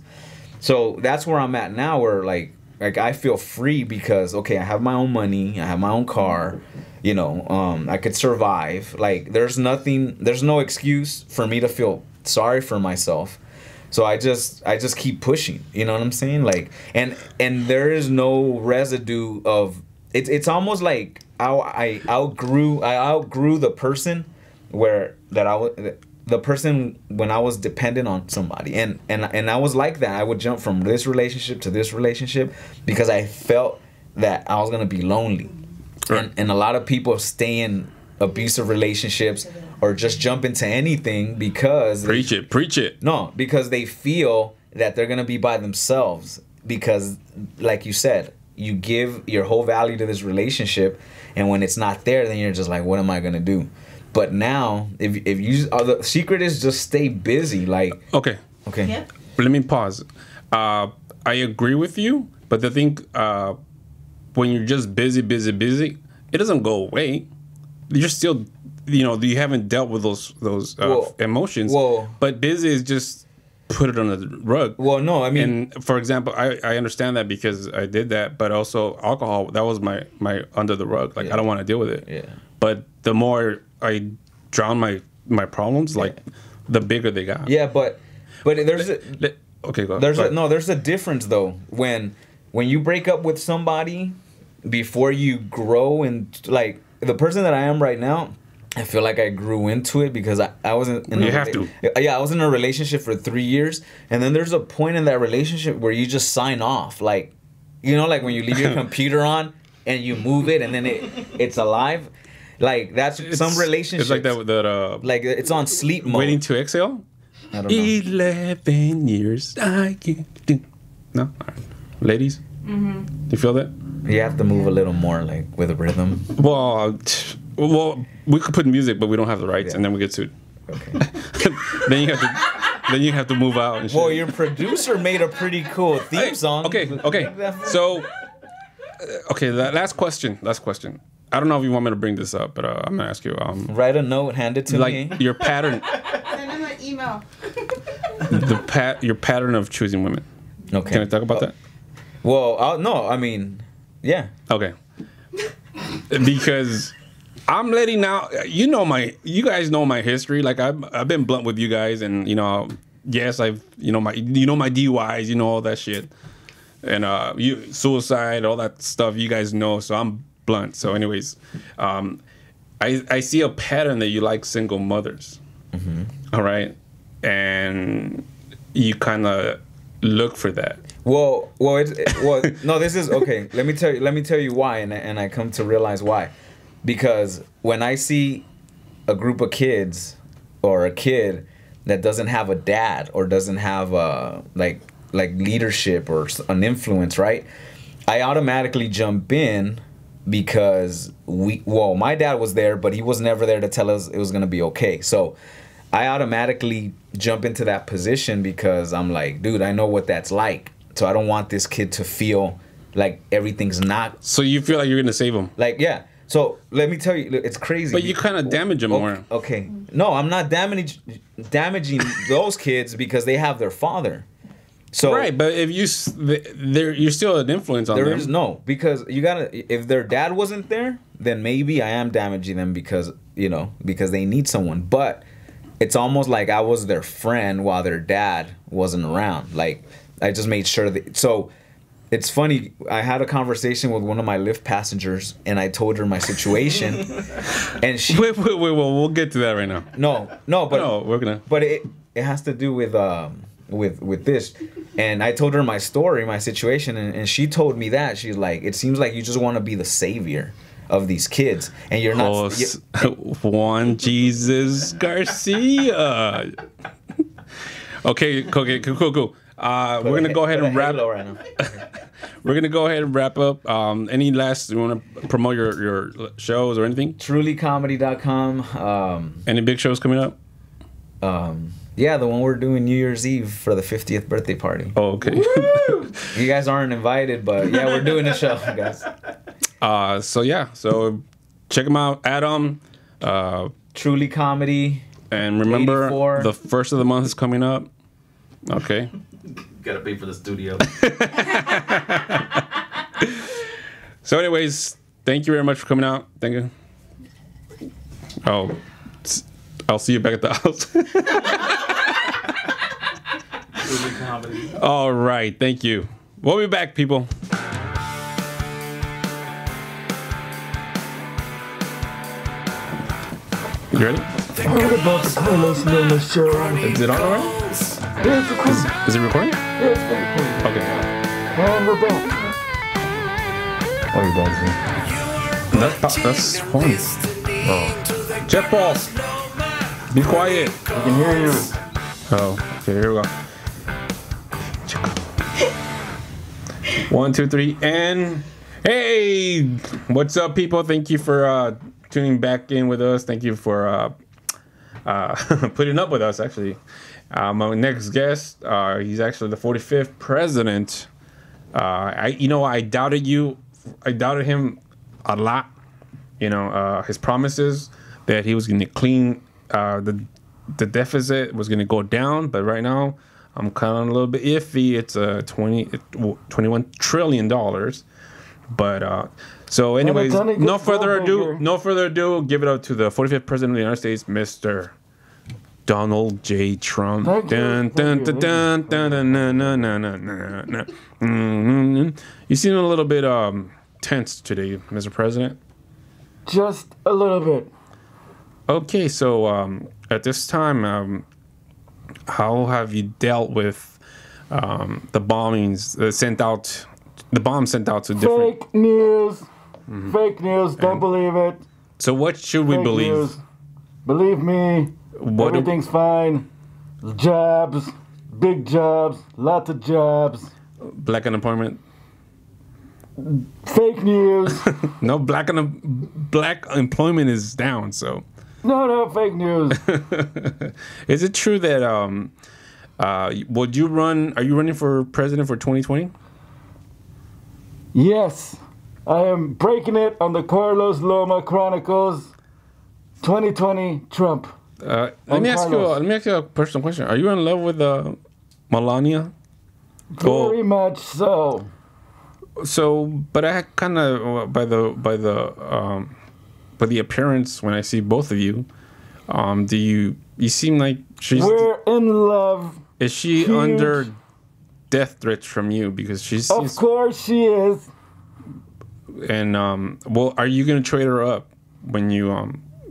So that's where I'm at now, where like I feel free because okay, I have my own money, I have my own car, you know, I could survive. Like there's no excuse for me to feel sorry for myself. So I just keep pushing, you know what I'm saying? Like and there is no residue of it's almost like I outgrew the person the person when I was dependent on somebody, and I was like that. I would jump from this relationship to this relationship because I felt that I was gonna be lonely. Right. And a lot of people stay in abusive relationships or just jump into anything because preach it. No, because they feel that they're gonna be by themselves. Because, like you said, you give your whole value to this relationship, and when it's not there, then you're just like, what am I gonna do? But now, if you the secret is just stay busy. Like okay. Yeah. Let me pause. I agree with you, but the thing when you're just busy, it doesn't go away. You're still, you haven't dealt with those emotions. Whoa. But busy is just put it on the rug. Well, no, I mean, and for example, I understand that because I did that, but also alcohol, that was my under the rug. Like I don't want to deal with it. Yeah. But the more I drown my problems, like the bigger they got. Yeah, but there's okay, go. There's a difference though when you break up with somebody before you grow, and like the person that I am right now, I feel like I grew into it because I wasn't in I was in a relationship for 3 years, and then there's a point in that relationship where you just sign off, like like when you leave your computer on and you move it and then it's alive. Like some relationships. It's like that like it's on sleep mode. Waiting to exhale. I don't know. 11 years I can't do. No, all right. Ladies, you feel that? You have to move a little more, like with a rhythm. Well, we could put music, but we don't have the rights, and then we get sued. Okay. then you have to move out. And shit. Well, your producer made a pretty cool theme song. Okay. So, last question. I don't know if you want me to bring this up, but I'm gonna ask you. Write a note, hand it to me. Like your pattern. Send him an email. Your pattern of choosing women. Okay. Can I talk about that? Well, no. I mean, yeah. Okay. Because I'm letting out. You guys know my history. Like I've been blunt with you guys, and yes, I've my DUIs, all that shit, and suicide, all that stuff. You guys know, so I'm blunt. So, anyways, I see a pattern that you like single mothers. Mm-hmm. All right, and you kind of look for that. Well, no, this is okay. Let me tell you why, and I come to realize why. Because when I see a group of kids or a kid that doesn't have a dad or doesn't have like leadership or an influence, right? I automatically jump in because my dad was there, but he was never there to tell us it was gonna be okay. So I automatically jump into that position because I'm like, dude, I know what that's like. So I don't want this kid to feel like everything's not. So you feel like you're gonna save him? Like, yeah. So let me tell you, it's crazy. But you kind of damage them more. Okay. No, I'm not damaging those kids because they have their father. So right, but if you're still an influence on them. There is no, because you gotta. If their dad wasn't there, then maybe I am damaging them because they need someone. But it's almost like I was their friend while their dad wasn't around. Like I just made sure that. So it's funny. I had a conversation with one of my Lyft passengers, and I told her my situation, and she. Wait. We'll get to that right now. No, we're gonna. But it has to do with this, and I told her my story, my situation, and she told me that she's like, it seems like you just want to be the savior of these kids, and you're not. Juan Jesus Garcia. Okay, cool. We're gonna go ahead and wrap. Right now. We're gonna go ahead and wrap up. Any last? You want to promote your shows or anything? Trulycomedy.com. Any big shows coming up? Yeah, the one we're doing New Year's Eve for the 50th birthday party. Oh, okay. You guys aren't invited, but yeah, we're doing a show, guys. So check them out. Adam. Truly Comedy. And remember, 84. the first of the month is coming up. Okay. gotta pay for the studio. So, anyways, thank you very much for coming out. Thank you. Oh, I'll see you back at the house. All right, thank you. We'll be back, people. You ready? Is it on already? Is it recording? Okay. And we're back. Oh, you guys. That's fun. Oh. Jet Ball, be quiet. I can hear you. Oh, okay, here we go. 1, 2, 3, and hey, what's up, people? Thank you for tuning back in with us. Thank you for putting up with us. Actually, my next guest, he's actually the 45th president. I doubted you. I doubted him a lot. His promises that he was going to clean the deficit was going to go down, but right now I'm kind of a little bit iffy. It's $21 trillion. But so, anyways, no further ado. Give it up to the 45th president of the United States, Mr. Donald J. Trump. You seem a little bit tense today, Mr. President. Just a little bit. Okay, so at this time, how have you dealt with the bombings the bombs sent out to different... Fake news. Fake news. Don't believe it. So what should we believe? News. Believe me. Everything's fine. Jobs. Big jobs. Lots of jobs. Black unemployment? Fake news. No, black employment is down, so... No, fake news. Is it true that are you running for president for 2020? Yes. I am breaking it on the Carlos Loma Chronicles. 2020 Trump. Let me ask you a personal question. Are you in love with Melania? Very much so. So, but I kind of by the appearance when I see both of you, you seem like we're in love. Is she under death threats from you because she's? Of course she is. And well, are you gonna trade her up when you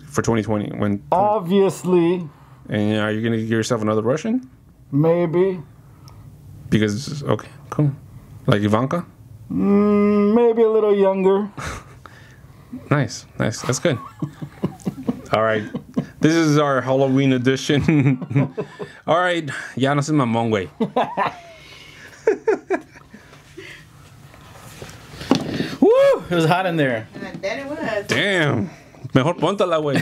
for 2020 when? Obviously. And are you gonna give yourself another Russian? Maybe. Because okay, cool. Like Ivanka. Maybe a little younger. Nice. That's good. All right. This is our Halloween edition. All right. Ya no soy mamón, güey. Woo! It was hot in there. I bet it was. Damn. Mejor póntala, güey.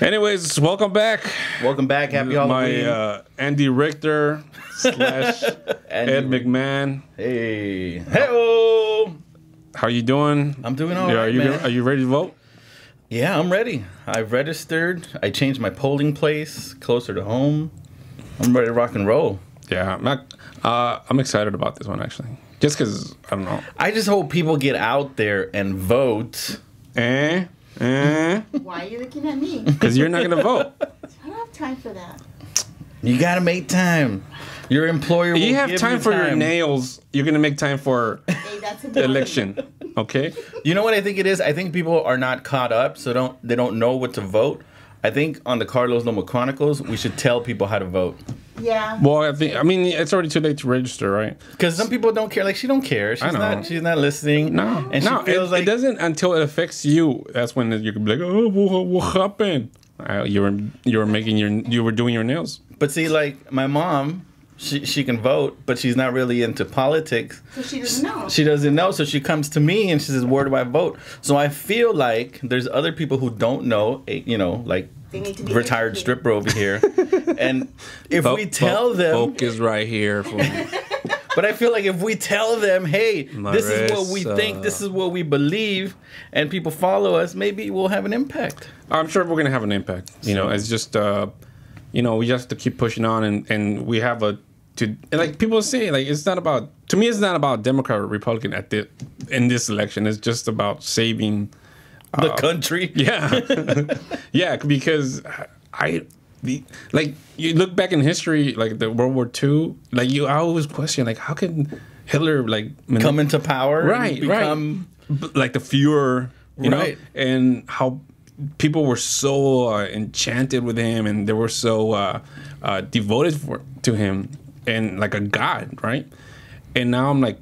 Anyways, welcome back. Welcome back. Happy Halloween. My Andy Richter / Ed McMahon. Hey. Hey-oh. How you doing? I'm doing all right, man. Are you ready to vote? Yeah, I'm ready. I've registered. I changed my polling place closer to home. I'm ready to rock and roll. Yeah, I'm excited about this one, actually. Just because, I don't know. I just hope people get out there and vote. Why are you looking at me? Because you're not going to vote. I don't have time for that. You got to make time. Your employer will You have give time you for your nails. You're going to make time for the election. Okay? You know what I think it is? I think people are not caught up, so they don't know what to vote. I think on the Carlos Loma Chronicles, we should tell people how to vote. Yeah. Well, I mean, it's already too late to register, right? Because some people don't care. Like, she don't care. She's not listening. No, and she feels like it doesn't until it affects you. That's when you can be like, oh, what happened? You were doing your nails. But see, like my mom, she can vote, but she's not really into politics. So she doesn't know. She doesn't know, so she comes to me and she says, "Where do I vote?" So I feel like there's other people who don't know, like they need to be retired educated. stripper over here, and if we tell them, folk is right here. But I feel like if we tell them, hey, this is what we think, this is what we believe, and people follow us, maybe we'll have an impact. I'm sure we're gonna have an impact. You know, it's just you know, we just have to keep pushing on, and we have and like people say, like, it's not about, to me, it's not about Democrat or Republican in this election. It's just about saving the country. Yeah. Yeah, because like, you look back in history, like the World War II, like, I always question, like, how can Hitler, like, come into power, right, become like the Fuhrer, you know, right. and how people were so enchanted with him, and they were so devoted to him, and like a god, right? And now I'm like,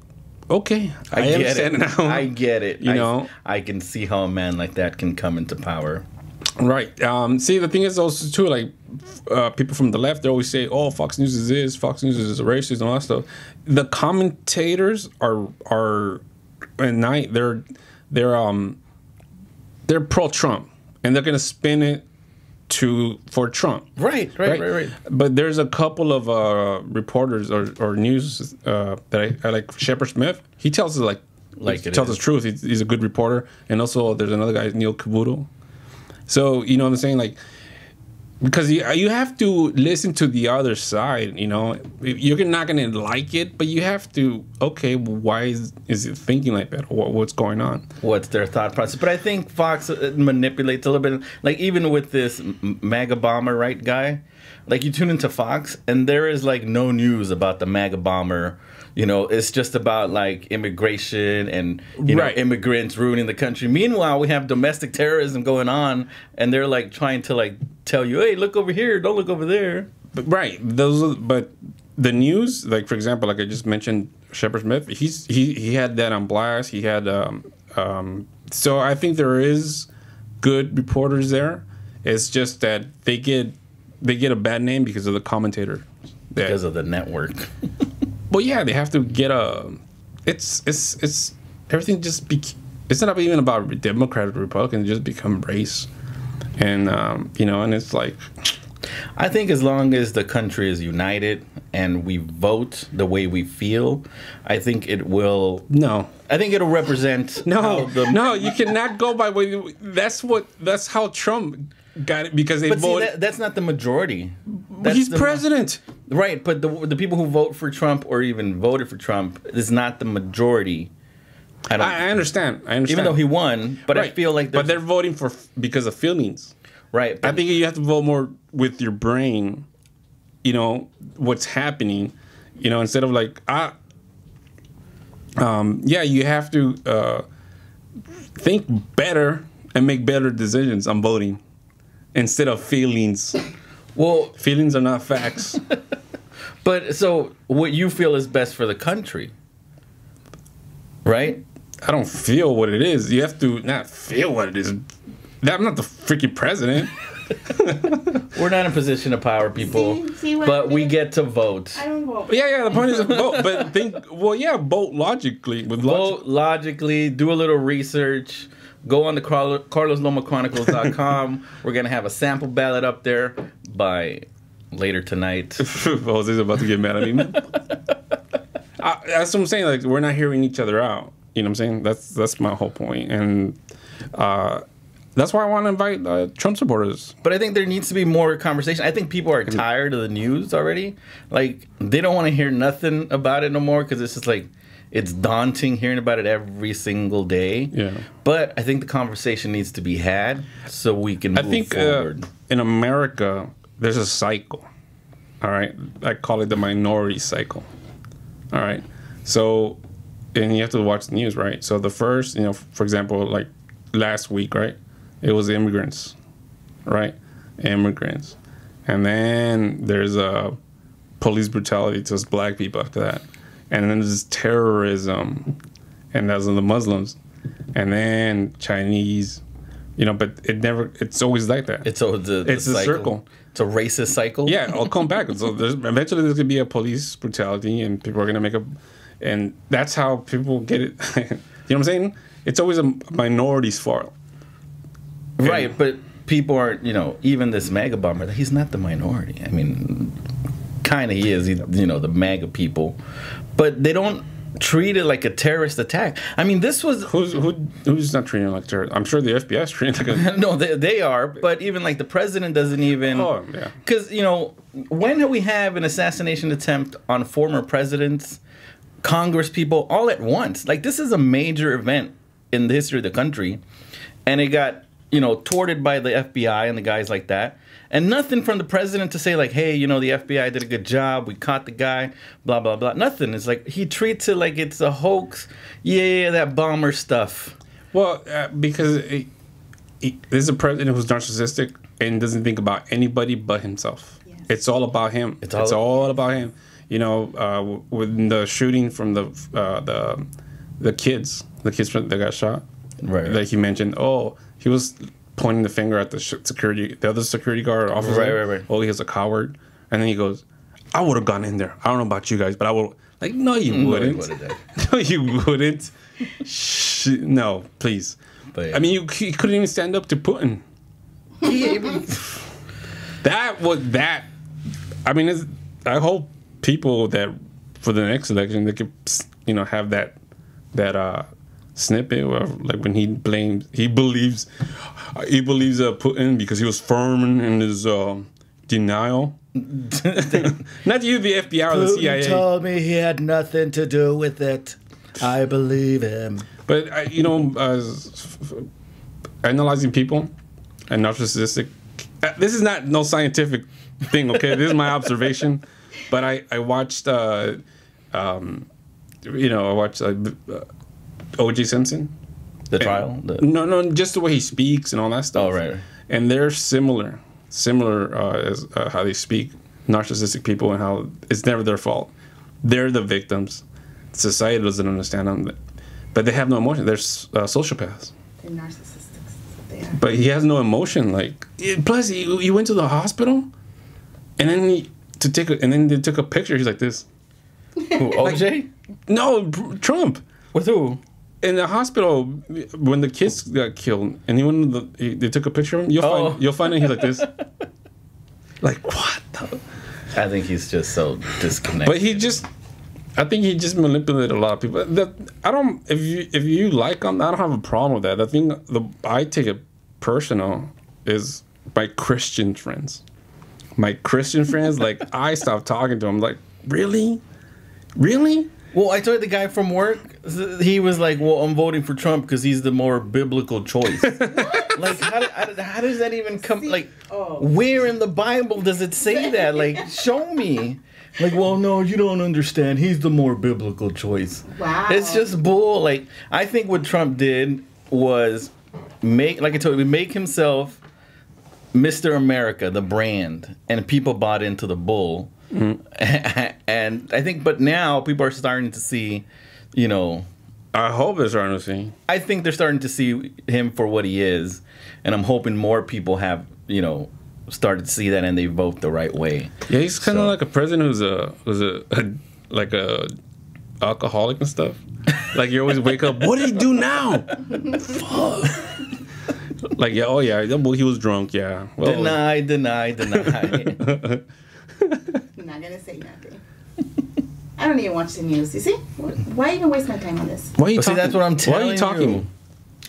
okay, I understand now. I get it. You know, I can see how a man like that can come into power. Right. See, the thing is also too, like, people from the left, they always say, "Oh, Fox News is this, Fox News is racist," and all that stuff. The commentators are at night they're pro-Trump, and they're gonna spin it for Trump. Right. But there's a couple of reporters or news that I like. Shepard Smith, he tells us he tells the truth. He's a good reporter, and also there's another guy, Neil Cavuto. So, you know what I'm saying? Like, because you have to listen to the other side, you know? You're not going to like it, but you have to, okay, why is it thinking like that? Or what's going on? What's their thought process? But I think Fox manipulates a little bit. Like, even with this MAGA bomber, right, guy? Like, you tune into Fox, and there is, like, no news about the MAGA bomber. You know, it's just about, like, immigration and, you know, immigrants ruining the country. Meanwhile, we have domestic terrorism going on, and they're, like, trying to, like, tell you, hey, look over here, don't look over there. But the news, like, for example, like I just mentioned, Shepard Smith, he had that on blast. He had, so I think there is good reporters there. It's just that they get a bad name because of the commentator. Because of the network. Well, yeah, they have to get it's everything it's not even about Democrat or Republican. It just become race, and you know, and it's like, I think as long as the country is united and we vote the way we feel, I think it will. No, I think it'll represent. No, you cannot go by way. That's how Trump got it, because they voted. See, that's not the majority. He's president. Right, but the people who vote for Trump or even voted for Trump is not the majority. I understand. Even though he won, but I feel like they're voting because of feelings. Right. I think you have to vote more with your brain, you know, what's happening, you know, instead of like, you have to think better and make better decisions on voting instead of feelings. Well, feelings are not facts. But so what you feel is best for the country, right? I don't feel what it is. You have to not feel what it is. I'm not the freaking president. We're not in a position of power, people, but we get to vote. I don't vote. Yeah. The point is to vote, but vote logically. Vote logically. Do a little research. Go on the CarlosLomaChronicles.com. We're gonna have a sample ballot up there by later tonight. Jose's about to get mad at me. That's what I'm saying. Like, we're not hearing each other out. You know what I'm saying? That's my whole point, and that's why I want to invite Trump supporters. But I think there needs to be more conversation. I think people are tired of the news already. Like, they don't want to hear nothing about it no more, because it's just like, it's daunting hearing about it every single day. Yeah. But I think the conversation needs to be had so we can move forward. In America, there's a cycle. All right. I call it the minority cycle. All right. So, and you have to watch the news, right? So the first, you know, for example, like last week, right? It was immigrants, right? Immigrants. And then there's police brutality towards black people after that. And then there's terrorism, and those are the Muslims. And then Chinese, you know, but it's always like that. It's a circle. It's a racist cycle. Yeah, I'll come back. So eventually there's going to be a police brutality, and people are going to make and that's how people get it. You know what I'm saying? It's always a minority's fault. Right, but people aren't, you know, even this MAGA bomber, he's not the minority. I mean, kind of he is, you know, the MAGA people. But they don't treat it like a terrorist attack. I mean, this was Who's not treating it like terrorist? I'm sure the FBI is treating it like a... no, they are, but even like the president doesn't even. Oh, yeah. Because when we have an assassination attempt on former presidents, Congress people, all at once, like this is a major event in the history of the country, and it got thwarted by the FBI and the guys like that. And nothing from the president to say like, hey, the FBI did a good job. We caught the guy, blah, blah, blah. Nothing. It's like he treats it like it's a hoax. Yeah, that bomber stuff. Well, because this is a president who's narcissistic and doesn't think about anybody but himself. Yes. It's all about him. It's all about him. With the shooting from the kids that got shot, right. Like he mentioned, he was pointing the finger at the other security guard officer. Right. Oh, he was a coward. And then he goes, I would have gone in there. I don't know about you guys, but I would. Like, no, you wouldn't. No, you wouldn't. No, please. But, yeah. I mean, he couldn't even stand up to Putin. That. I mean, I hope people that for the next election they could, have that snippet where, like, when he believes Putin because he was firm in his denial. Not you, the FBI or the CIA. Putin told me he had nothing to do with it. I believe him. But analyzing people and narcissistic. This is not no scientific thing, okay? This is my observation. But I watched, I watched O.J. Simpson. The trial? No, just the way he speaks and all that stuff. Oh, right. And they're similar as how they speak, narcissistic people, and how it's never their fault. They're the victims. Society doesn't understand them. But they have no emotion. They're sociopaths. They're narcissists. They are. But he has no emotion. Like, plus, he went to the hospital, and then they took a picture. He's like this. Who, OJ? No, Trump. With who? In the hospital when the kids got killed, and they took a picture of him. You'll find it. He's like this. Like, what? I think he's just so disconnected. But I think he just manipulated a lot of people. If you like him, I don't have a problem with that. The thing I take it personal is my Christian friends. My Christian friends, like, I stopped talking to them. Like, really? Well, I told the guy from work, he was like, well, I'm voting for Trump because he's the more biblical choice. Like, how does that even come? Like, where in the Bible does it say that? Like, show me. Like, well, no, you don't understand. He's the more biblical choice. Wow. It's just bull. Like, I think what Trump did was make himself Mr. America, the brand, and people bought into the bull. Mm-hmm. And I think, but now people are starting to see, I hope they're starting to see. I think they're starting to see him for what he is, and I'm hoping more people have, started to see that and they vote the right way. Yeah, he's kind of like a president who's like a alcoholic and stuff. Like, you always wake up, what did he do now? Fuck. Like, yeah, well, he was drunk, yeah. Well, deny. I'm not gonna say nothing. I don't even watch the news. You see? Why even waste my time on this? Why are you talking? See, that's what I'm telling you. Why are you talking?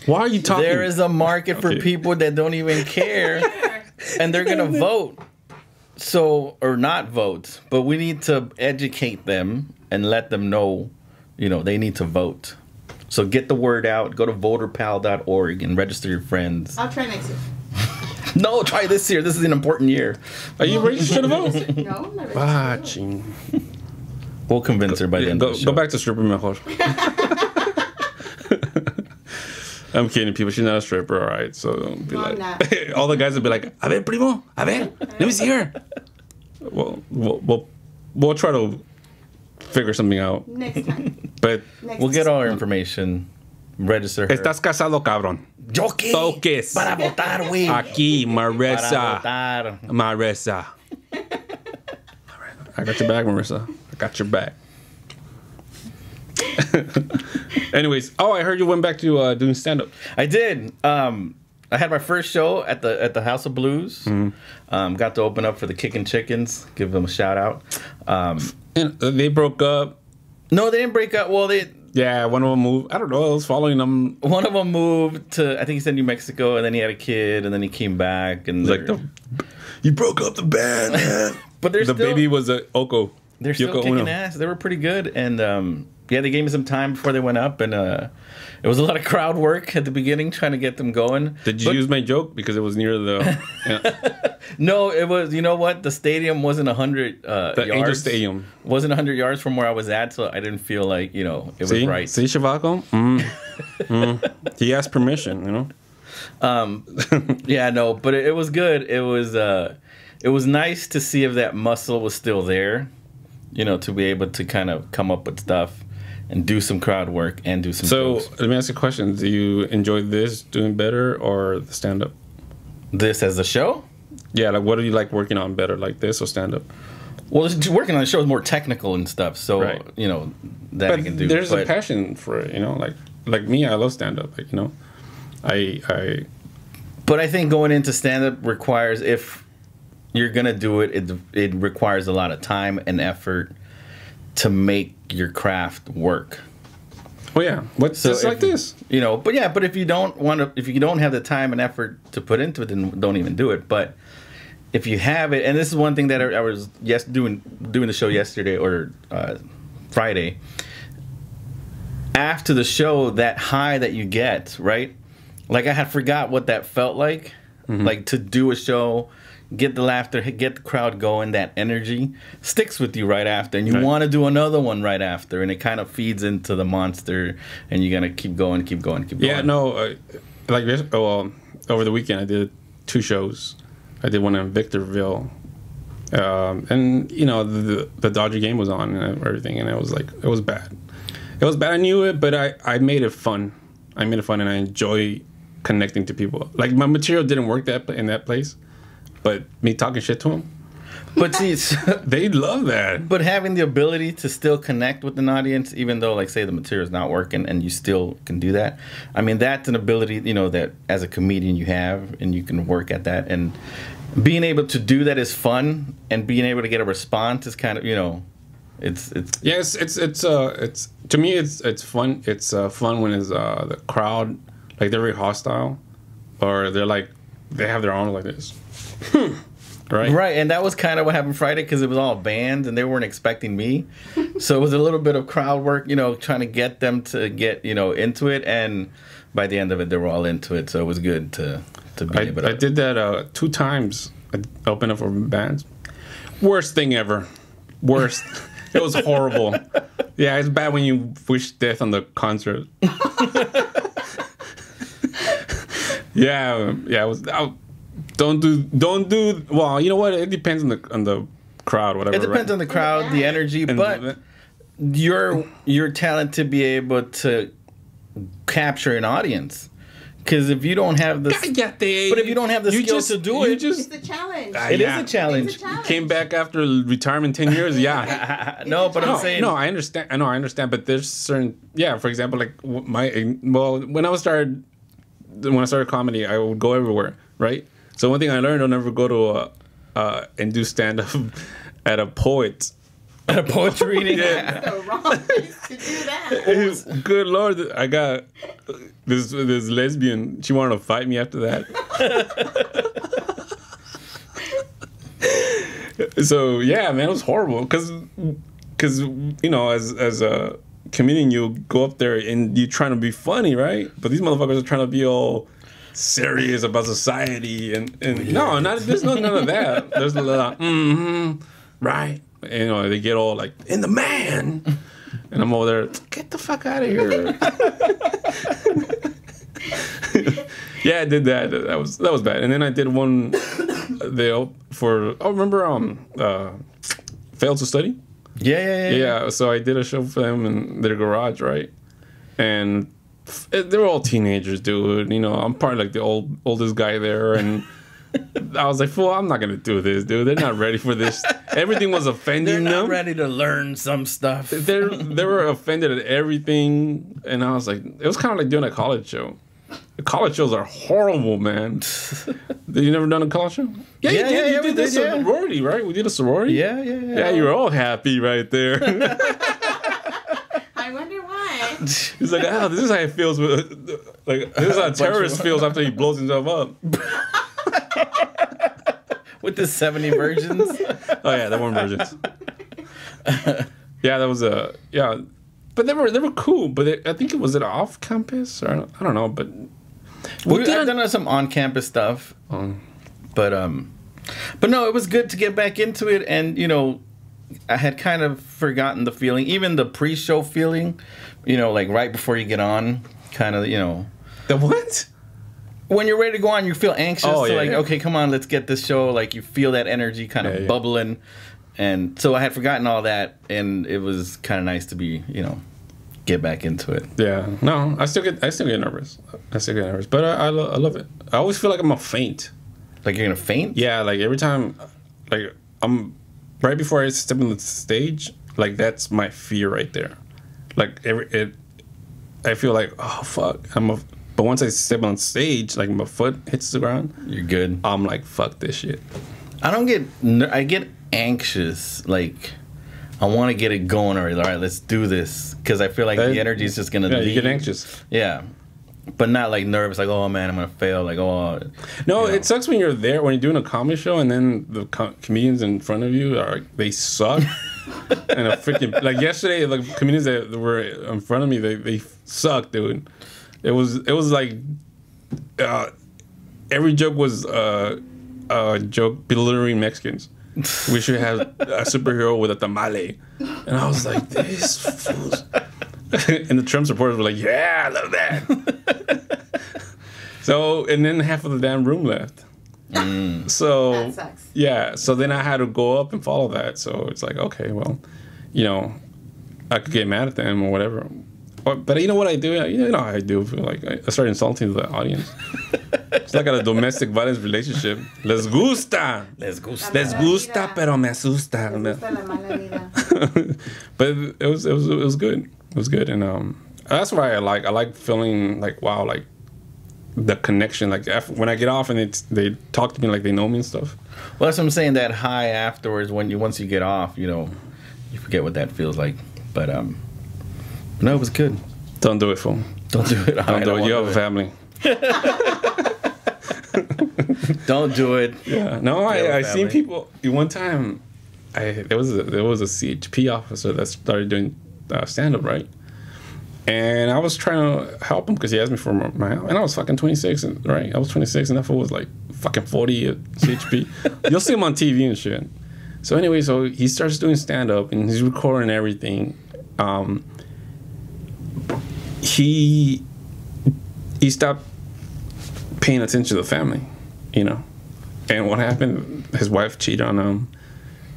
Why are you talking? There is a market for people that don't even care, and they're gonna vote. Or not vote, but we need to educate them and let them know, they need to vote. So get the word out. Go to voterpal.org and register your friends. I'll try next year. No, try this year. This is an important year. Are you registered to vote? No, I'm not registered. We'll convince her by the end of the show. Go back to stripper mejor. I'm kidding, people. She's not a stripper, all right? So don't be all the guys will be like, a ver, primo, a ver, let me see her. We'll try to figure something out. Next time. But we'll get all our information. Register her. Estás casado, cabrón. ¿Yo qué? Toques. Para votar, güey. Aquí, Marissa. Para votar. Marissa. I got your back, Marissa. I got your back. Anyways, I heard you went back to doing stand-up. I did. I had my first show at the House of Blues. Mm-hmm. Got to open up for the Kickin' Chickens. Give them a shout out. And they broke up. No, they didn't break up. Well, Yeah, one of them moved. I don't know. I was following them. one of them moved to, I think he said New Mexico, and then he had a kid, and then he came back, and Like you broke up the band, man. but they're The still, baby was a Oko. they're still Yoko kicking Ono. ass. They were pretty good, and yeah, they gave me some time before they went up, and it was a lot of crowd work at the beginning trying to get them going. Did you use my joke because it was near the No, it was. You know what? The stadium wasn't 100 the yards. Angel Stadium? Wasn't 100 yards from where I was at, so I didn't feel like it was See, right. see, Shavaco. He asked permission. Yeah, no, but it was good. It was nice to see if that muscle was still there, to be able to kind of come up with stuff and do some crowd work and do some So jokes. let me ask you a question: do you enjoy this doing better or the stand up? This as a show? Yeah, like what do you like working on better, like this or stand up? Well, working on the show is more technical and stuff, so Right. that I can do. There's a but passion for it, like me, I love stand up. Like I But I think going into stand up requires, if you're gonna do it, it requires a lot of time and effort to make your craft work. well, yeah, what's So just like this? But if you don't have the time and effort to put into it, then don't even do it. But if you have it, and this is one thing that I was doing the show yesterday or Friday. After the show, that high that you get, right? Like I had forgot what that felt like, like to do a show, get the laughter, get the crowd going, that energy sticks with you right after, and you Right. want to do another one right after, and it kind of feeds into the monster, and you're gonna keep going, keep going, keep going. Yeah, no, like this. Over the weekend, I did 2 shows. I did one in Victorville, and the Dodger game was on and everything, and it was bad. It was bad. I knew it, but I made it fun. I made it fun, and I enjoy connecting to people. Like my material didn't work in that place, but me talking shit to them, But see, they love that. but having the ability to still connect with an audience, even though, like, say the material is not working, and you still can do that. I mean, that's an ability, that as a comedian you have, and you can work at that. And being able to do that is fun, and being able to get a response is kind of, it's. Yeah, it's to me it's fun. It's fun when it's the crowd, like they're very hostile, or they have their arms like this. Right? Right, and that was kind of what happened Friday, because it was all bands and they weren't expecting me. So it was a little bit of crowd work, trying to get them to get, into it. And by the end of it, they were all into it. So it was good to be able to. I did that 2 times. I opened up for bands. Worst thing ever. Worst. It was horrible. Yeah, it's bad when you wish death on the concert. Yeah, it was. Don't do. Well, you know what? It depends on the crowd, whatever. It depends on the crowd, the energy, And but your talent to be able to capture an audience. Because if you don't have the, but if you don't have the skills to do it, It's the challenge. it is a challenge. It's a challenge. Came back after retirement 10 years. Yeah. No, but I'm saying, No, I understand. I understand. But there's certain. Yeah, for example, like when I started comedy, I would go everywhere, right? So one thing I learned, I'll never go to and do stand up at a poet. a poetry reading. Yeah. The wrong place to do that. Good Lord, I got this lesbian. She wanted to fight me after that. So yeah, man, it was horrible because as a comedian, you go up there and you're trying to be funny, right? But these motherfuckers are trying to be all serious about society and no, there's none of that. There's a lot of right. They get all like in the man, and I'm over there. Get the fuck out of here. Yeah, I did that. That was bad. And then I did one. Remember Failed to Study. Yeah. So I did a show for them in their garage, right? And they were all teenagers, dude. I'm probably like the oldest guy there, and I was like, "Fool, I'm not gonna do this, dude. They're not ready for this." Everything was offending They're not them. ready to learn some stuff. They were offended at everything, and I was like, it was kind of like doing a college show. The college shows are horrible, man. You never done a college show? Yeah, you did. You did this sorority, right? We did a sorority. Yeah. Yeah, you were all happy right there. He's like, oh, this is how it feels. Like, this is how a terrorist feels after he blows himself up. With the 70 virgins. Oh yeah, there weren't virgins. Yeah, that was yeah, but they were cool. But I think it was off campus or I don't know. But I've done some on campus stuff. But no, it was good to get back into it, and you know, I had kind of forgotten the feeling, even the pre-show feeling. You know, like right before you get on, kind of, you know. The what? When you're ready to go on, you feel anxious. Oh, yeah, like, okay, come on, let's get this show. Like, you feel that energy kind of bubbling. And so I had forgotten all that, and it was kind of nice to be, you know, get back into it. Yeah. No, I still get nervous. But I love it. I always feel like I'm gonna faint. Like you're gonna faint? Yeah, like every time, like I'm right before I step on the stage, like that's my fear right there. Like I feel like, oh fuck, but once I step on stage, like my foot hits the ground, you're good. I'm like, fuck this shit. I get anxious. Like, I want to get it going already. All right, let's do this. Because I feel like the energy is just going to leave. You get anxious. Yeah. But not like nervous, like, oh man, I'm going to fail. Like, oh. No, it sucks when you're there, when you're doing a comedy show, and then the comedians in front of you they suck. And a freaking, like yesterday, like comedians that were in front of me, they sucked, dude. It was like every joke was a joke belittling Mexicans. We should have a superhero with a tamale. And I was like, these fools. And the Trump supporters were like, yeah, I love that. So, and then half of the damn room left. So, That sucks. yeah. So then I had to go up and follow that. So it's like, okay, well, you know, I could get mad at them or whatever. But you know what I do? You know how I do. Like, I start insulting the audience. It's like a domestic violence relationship. Les gusta. Les gusta. Les gusta, pero me asusta. But it was good. It was good, and that's why I like feeling like, wow, like the connection. Like when I get off and they talk to me like they know me and stuff. Well, that's what I'm saying. That high afterwards, once you get off, you know, you forget what that feels like. But no, it was good. Don't do it, fool. Don't do it. Don't do it. You have a family. Don't do it. Yeah. No, I seen people. One time, there was a CHP officer that started doing stand up, right? And I was trying to help him because he asked me for my help. And I was fucking 26, right? I was 26, and that fool was like fucking 40 at CHP. You'll see him on TV and shit. So anyway, so he starts doing stand up and he's recording everything. He stopped paying attention to the family, you know. And what happened? His wife cheated on him,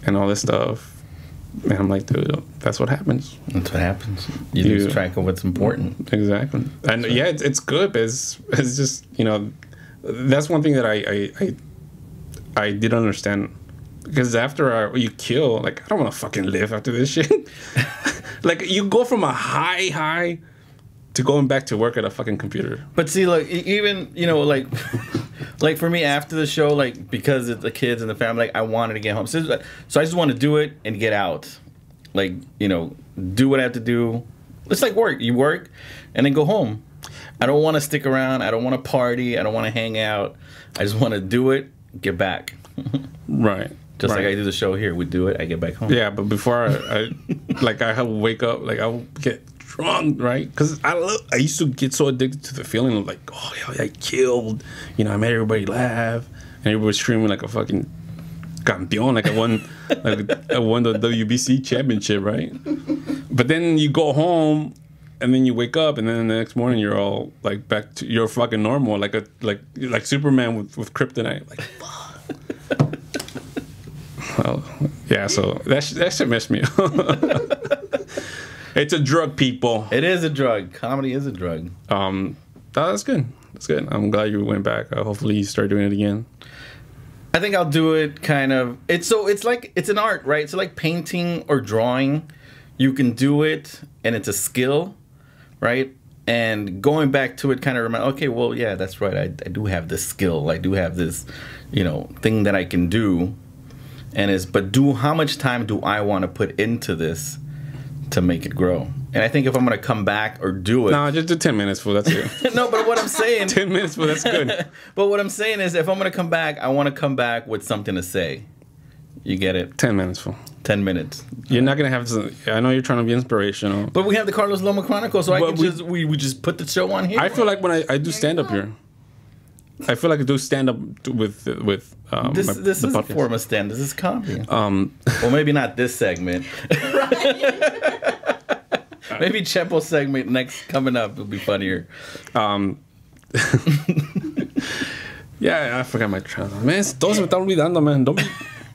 and all this stuff. And I'm like, dude, that's what happens. That's what happens. You lose track of what's important. Exactly. And yeah, it's good, but it's just, you know, that's one thing that I didn't understand. Because after you kill, like, I don't want to fucking live after this shit. Like, you go from a high to going back to work at a fucking computer. But see, like, even, you know, like, like for me after the show, like, because of the kids and the family, like, I wanted to get home. So I just want to do it and get out. Like, you know, do what I have to do. It's like work. You work and then go home. I don't want to stick around. I don't want to party. I don't want to hang out. I just want to do it, get back. Right. Just like I do the show here. We do it, I get back home. Yeah, but before I like, I have to wake up, like, I would get drunk, right? Because I used to get so addicted to the feeling of like, oh, yeah, I killed. You know, I made everybody laugh. And everybody was screaming like a fucking campeón, like I won the WBC championship, right? But then you go home, and then you wake up, and then the next morning you're all like back to your fucking normal, like Superman with kryptonite, like fuck. Well, yeah, so that shit messed me up. It's a drug, people. It is a drug. Comedy is a drug. That's good. That's good. I'm glad you went back. Hopefully you start doing it again. I think I'll do it kind of. It's like it's an art, right? So like painting or drawing, you can do it, and it's a skill, right? And going back to it kind of remind, okay, well, yeah, that's right. I do have this skill. I do have this, you know, thing that I can do. And how much time do I want to put into this to make it grow. And I think if I'm gonna come back or do it, No, just do 10 minutes, fool. That's it. no. But what I'm saying, 10 minutes, fool. That's good. but what I'm saying is, if I'm gonna come back, I want to come back with something to say. You get it? 10 minutes, fool. 10 minutes. You're not gonna have to. I know you're trying to be inspirational. But we have the Carlos Loma Chronicles, so But we just put the show on here. I feel like when I do stand up here, I feel like I do stand up with this my, this the is a podcast. form of stand. This is comedy. Well, maybe not this segment. Maybe Chepo's segment next coming up will be funnier. Yeah, I forgot my train. Man, todo se me está olvidando, man. Don't be.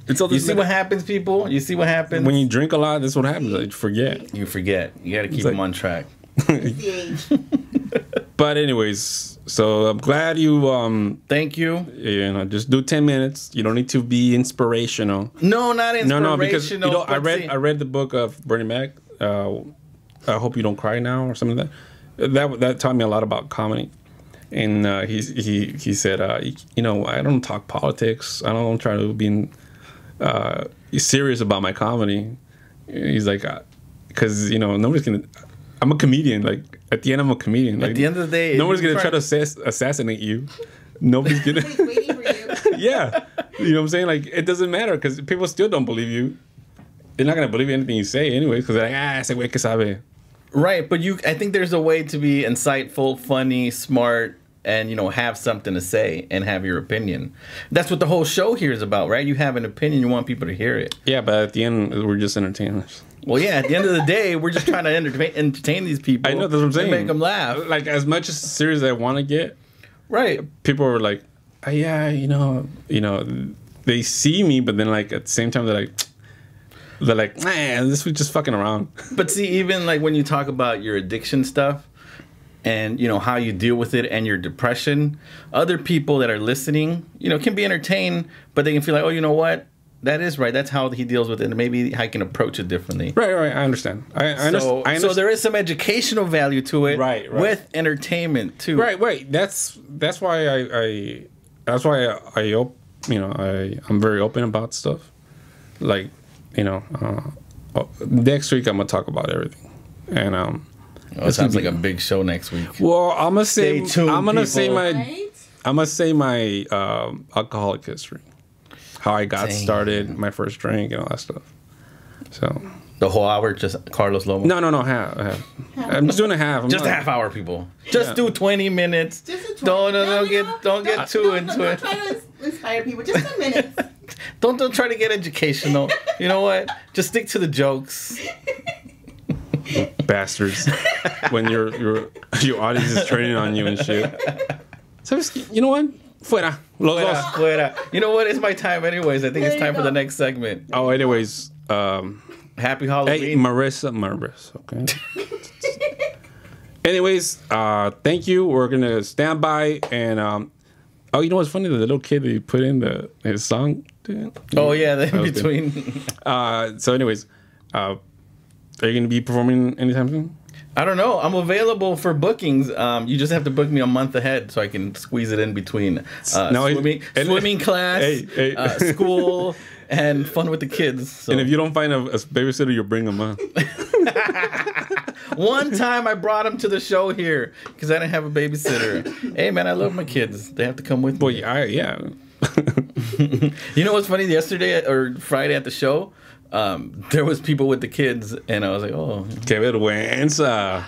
It's all You this see what happens, people? You see what happens? when you drink a lot, that's what happens. Like, you forget. You forget. You got to keep like- them on track. It's the age. But anyways, so I'm glad you Thank you. just do 10 minutes. You don't need to be inspirational. No, not inspirational. No, because I but see- read the book of Bernie Mac. I hope you don't cry now or something like that. That taught me a lot about comedy. And he said, I don't talk politics. I don't try to be serious about my comedy. He's like, because nobody's gonna. I'm a comedian. Like at the end, I'm a comedian. Like, At the end of the day, nobody's you gonna try to assassinate you. Nobody's gonna. He's waiting for you. Yeah, you know what I'm saying? Like it doesn't matter because people still don't believe you. They're not gonna believe anything you say anyway because they're like, ese güey que sabe. Right, but I think there's a way to be insightful, funny, smart, and have something to say and have your opinion. That's what the whole show here is about, right? You have an opinion, you want people to hear it. Yeah, but at the end, we're just entertainers. Well, yeah, at the end of the day, we're just trying to entertain these people. I know, that's what I'm saying. And make them laugh. Like, as much as serious as I want to get, Right. people are like, oh, yeah, they see me, but then, like, at the same time, they're like, man, this was just fucking around. But see, even like when you talk about your addiction stuff and, how you deal with it and your depression, other people that are listening, can be entertained, but they can feel like, oh, you know what? That is right. That's how he deals with it. And maybe I can approach it differently. Right, I understand. I understand. So there is some educational value to it, Right. with entertainment too. Right. That's why I'm very open about stuff. Like, next week I'm gonna talk about everything, and It sounds like a big show next week. well, I'm gonna say Stay tuned, I'm gonna say people. my Right? I'm gonna say my alcoholic history, how I got Dang. started, my first drink, and all that stuff. So The whole hour, just Carlos Loma. no, half. I'm just doing a half. I'm Just a not- half hour, people. Just Yeah. do 20 minutes. Just a 20. Don't get too into don't it. try to inspire people. Just 10 minutes. Don't try to get educational. You know what? Just stick to the jokes. bastards when your audience is training on you and shit. So you know what? Fuera. Los Fuera, dos. fuera. You know what? It's my time anyways. I think it's There you time for go. the next segment. Oh, anyways, Happy hey, Halloween. Marissa, okay. Anyways, thank you. We're gonna stand by and oh, you know what's funny? The little kid that you put in his song. Dude. Oh yeah, the That was in between. So, anyways, are you gonna be performing anytime soon? I don't know. I'm available for bookings. You just have to book me a month ahead so I can squeeze it in between No, swimming class, Hey. school, and fun with the kids. So. And if you don't find a babysitter, you'll bring them on. One time I brought him to the show here because I didn't have a babysitter. Hey man, I love my kids. They have to come with me. Well, yeah. You know what's funny? Yesterday or Friday at the show, there was people with the kids, and I was like, oh. Que vergüenza.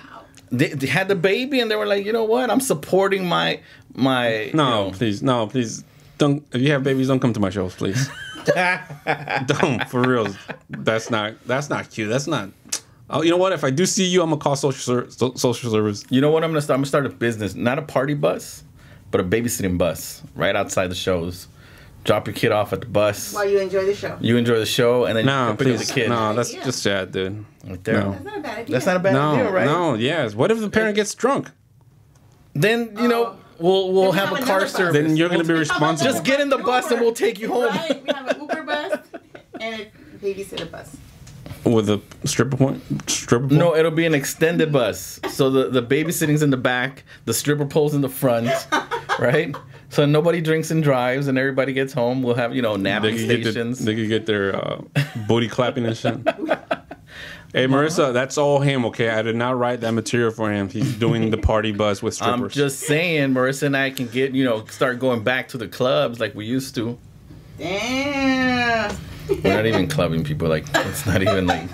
They had the baby, and they were like, you know what? I'm supporting my. No, please, don't. If you have babies, don't come to my shows, please. Don't, for real. That's not cute. That's not. Oh, you know what? If I do see you, I'm gonna call social service. You know what I'm gonna start? I'm gonna start a business, not a party bus, but a babysitting bus right outside the shows. Drop your kid off at the bus. While you enjoy the show. You enjoy the show, and then No, you pick up please. the kid. No, that's Yeah. just sad, dude. Right there. No. That's not a bad idea. That's not a bad No, idea, right? no, yes. What if the parent gets drunk? Then we'll Then we have a have car another bus. service. Then you're gonna be responsible. Just get in the bus and we'll take you home. Right? We have an Uber bus and a babysitter bus. With a stripper point? No, it'll be an extended bus. So the babysitting's in the back, the stripper pole's in the front, right? So nobody drinks and drives, and everybody gets home. We'll have napping stations. They could get their booty clapping and shit. Hey, Marissa, that's all him, okay? I did not write that material for him. He's doing the party bus with strippers. I'm just saying, Marissa and I can get, start going back to the clubs like we used to. Damn. We're not even clubbing people. Like, it's not even like...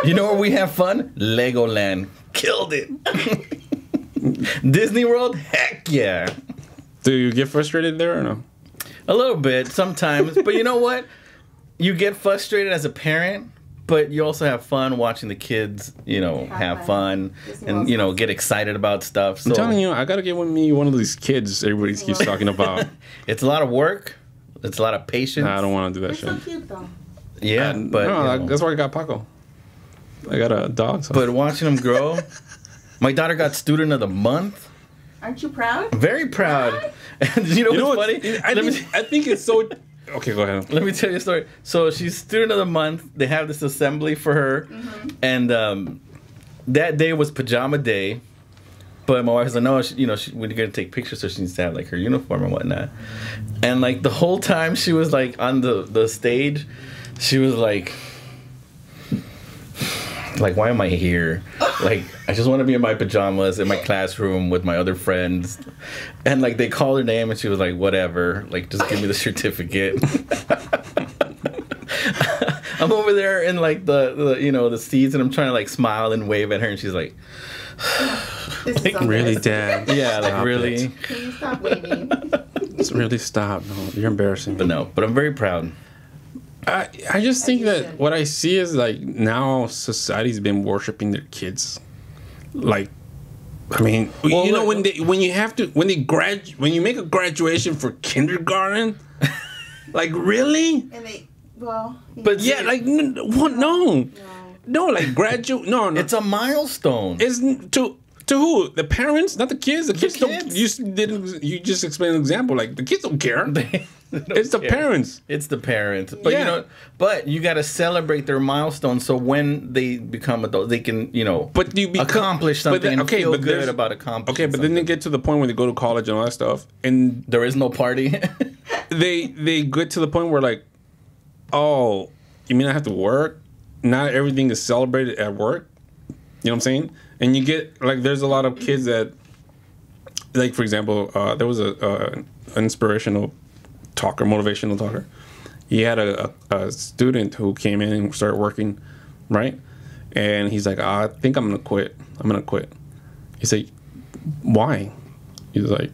you know where we have fun? Legoland. Killed it. Disney World? Heck yeah. Do you get frustrated there or no? A little bit sometimes. But you know what? You get frustrated as a parent, but you also have fun watching the kids, have fun and, get excited about stuff. So I'm telling you, I got to get with me one of these kids everybody keeps talking about. It's a lot of work. It's a lot of patience. Nah, I don't want to do that They're shit. so cute, though. Yeah, but... No, that's why I got Paco. I got a dog. So. But watching them grow... My daughter got Student of the Month. Aren't you proud? Very proud. And you know what's funny? I think it's so... Okay, go ahead. Let me tell you a story. So she's Student of the Month. They have this assembly for her. Mm-hmm. And that day was pajama day. But my wife was like, no, we're going to take pictures, so she needs to have, like, her uniform and whatnot. And, like, the whole time she was, like, on the stage, she was like, why am I here? Like, I just want to be in my pajamas in my classroom with my other friends. And, like, they called her name, and she was like, whatever. Like, just give me the certificate. I'm over there in, like, the seats, and I'm trying to, like, smile and wave at her, and she's like... Like, really, Dad? Yeah, like, really? It. Can you stop waving? Just really stop. No, you're embarrassing. But I'm very proud. I just think that what I see is, like, now society's been worshiping their kids. Like, I mean, well, when you make a graduation for kindergarten, like, really? And they, but yeah, like, what? No, like, no. It's a milestone. It's to who? The parents, not the kids. The kids kids. don't. You just explained an example. Like, the kids don't care. It's the care. parents. It's the parents. But but you got to celebrate their milestones so when they become adults, they can, but you accomplish something and feel good about accomplishing. Okay, but then they get to the point where they go to college and all that stuff, and there is no party. they get to the point where, like, oh, you mean I have to work? Not everything is celebrated at work. You know what I'm saying? And you get, like, there's a lot of kids that, like, for example, there was an inspirational talker, motivational talker. He had a student who came in and started working, right? And he's like, I think I'm gonna quit. He's like, why? He's like,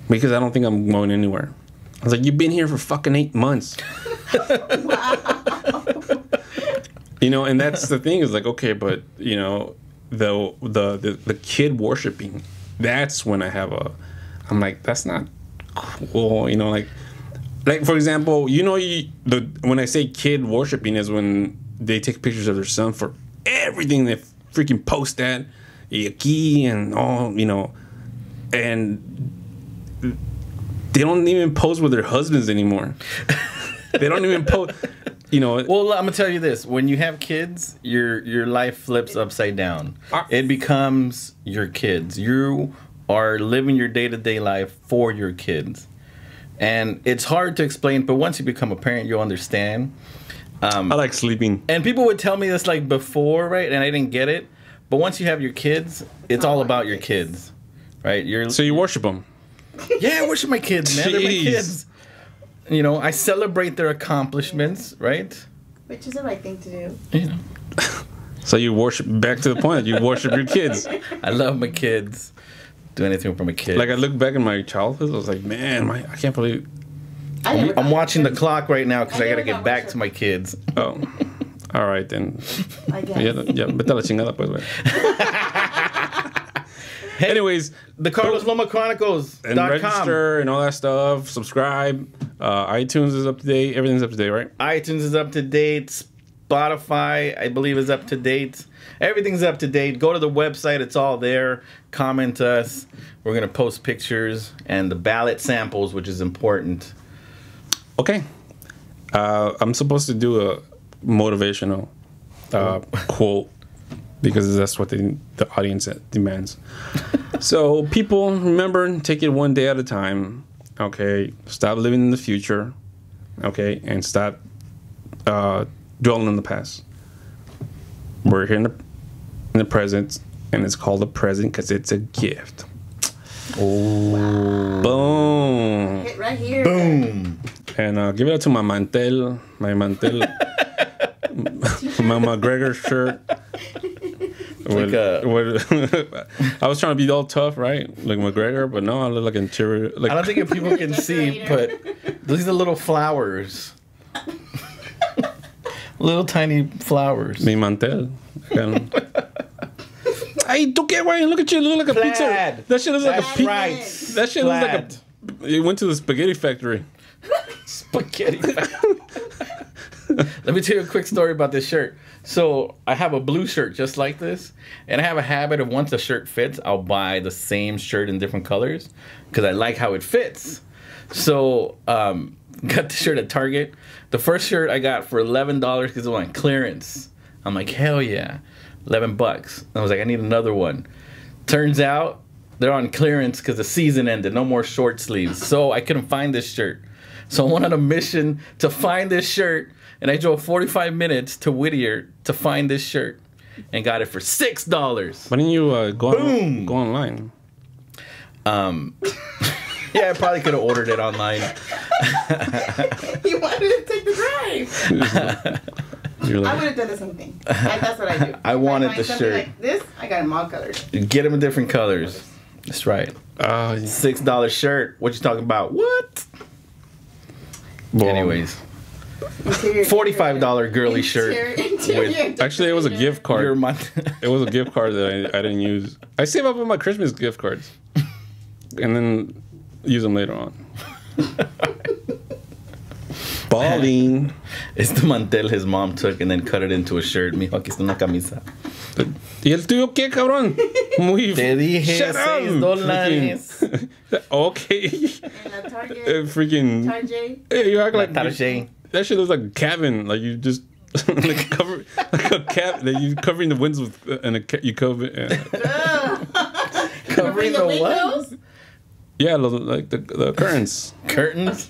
because I don't think I'm going anywhere. I was like, you've been here for fucking 8 months. And that's the thing is, like, okay, but the kid worshiping, that's when I'm like, that's not cool. Like for example, when I say kid worshiping is when they take pictures of their son for everything they freaking post that and all, and they don't even pose with their husbands anymore. They don't even post. Well, I'm gonna tell you this: when you have kids, your life flips upside down. It becomes your kids. You are living your day-to-day life for your kids, and it's hard to explain. But once you become a parent, you'll understand. I like sleeping. And people would tell me this like before, right? And I didn't get it. But once you have your kids, it's all about your kids, right? So you worship them. Yeah, I worship my kids, man. They're my kids. I celebrate their accomplishments, right? Which is the right thing to do. So you worship, back to the point, you worship your kids. I love my kids. Do anything for my kids. Like, I look back in my childhood, I was like, man, I can't believe... I'm watching the clock right now because I got to get back to my kids. Oh, all right, then. I guess. Yeah, vete a la chingada, pues, güey. Anyways, the Carlos Loma Chronicles. And register and all that stuff. Subscribe. iTunes is up to date. Everything's up to date, right? iTunes is up to date. Spotify, I believe, is up to date. Everything's up to date. Go to the website. It's all there. Comment us. We're going to post pictures and the ballot samples, which is important. Okay. I'm supposed to do a motivational quote because that's what the audience demands. So people, remember, take it one day at a time. Okay, stop living in the future. Okay, and stop dwelling in the past. We're here in the present, and it's called a present because it's a gift. Oh. Boom. Hit right here. Boom. And give it up to my mantel. My McGregor shirt. I was trying to be all tough, right? Like McGregor, but no, I look like interior. Like, I don't think if people can see, but these are little flowers. Little tiny flowers. Mi mantel. Hey, don't get away. Look at you. You look like a pizza. That shit looks like a pizza. Right. That shit looks like a. You went to the spaghetti factory. Spaghetti. Let me tell you a quick story about this shirt. So I have a blue shirt just like this, and I have a habit of once a shirt fits, I'll buy the same shirt in different colors because I like how it fits. So got the shirt at Target. The first shirt I got for $11 because it was on clearance. I'm like, hell yeah, $11. I was like, I need another one. Turns out they're on clearance because the season ended. No more short sleeves. So I couldn't find this shirt. So I went on a mission to find this shirt, and I drove 45 minutes to Whittier to find this shirt and got it for $6. Why didn't you go online? Yeah, I probably could have ordered it online. He wanted to take the drive. You're I like, would have done the same thing. That's what I do. I If wanted find the something shirt. like this, I got them all colors. Get them in different colors. That's right. $6 shirt. What you talking about? What? well, Anyways, $45 girly shirt. Actually, it was a gift card. Your It was a gift card that I didn't use. I save up on my Christmas gift cards, and then use them later on. Balling. It's the mantel his mom took and then cut it into a shirt. Mijo, aquí está una camisa. ¿Y el tuyo qué, cabrón? Muy. Te dije Shut up. $6. Okay. And a Target. Freaking. Target. Hey, you act like Target. that shit looks like a cabin. Like you just like cover like a cap that you covering the windows with, and you cover. Covering the what? windows? Yeah, like the curtains. Curtains.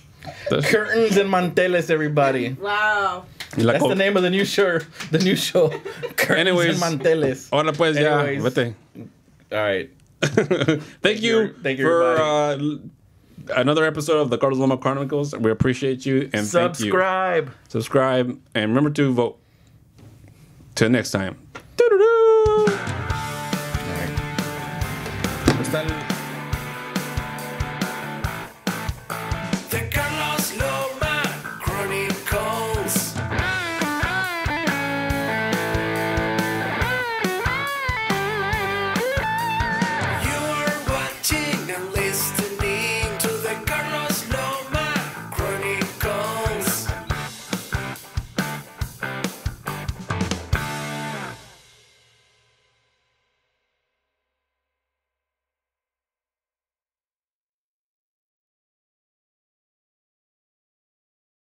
Curtains and manteles, everybody. Wow. Like, That's the name of the new show. The new show. Curtains Anyways. and manteles. Ahora pues ya, Anyways. vete. All right. Thank you for another episode of the Carlos Loma Chronicles. We appreciate you and Subscribe. Thank you. Subscribe and remember to vote. Till next time. Doo-doo-doo.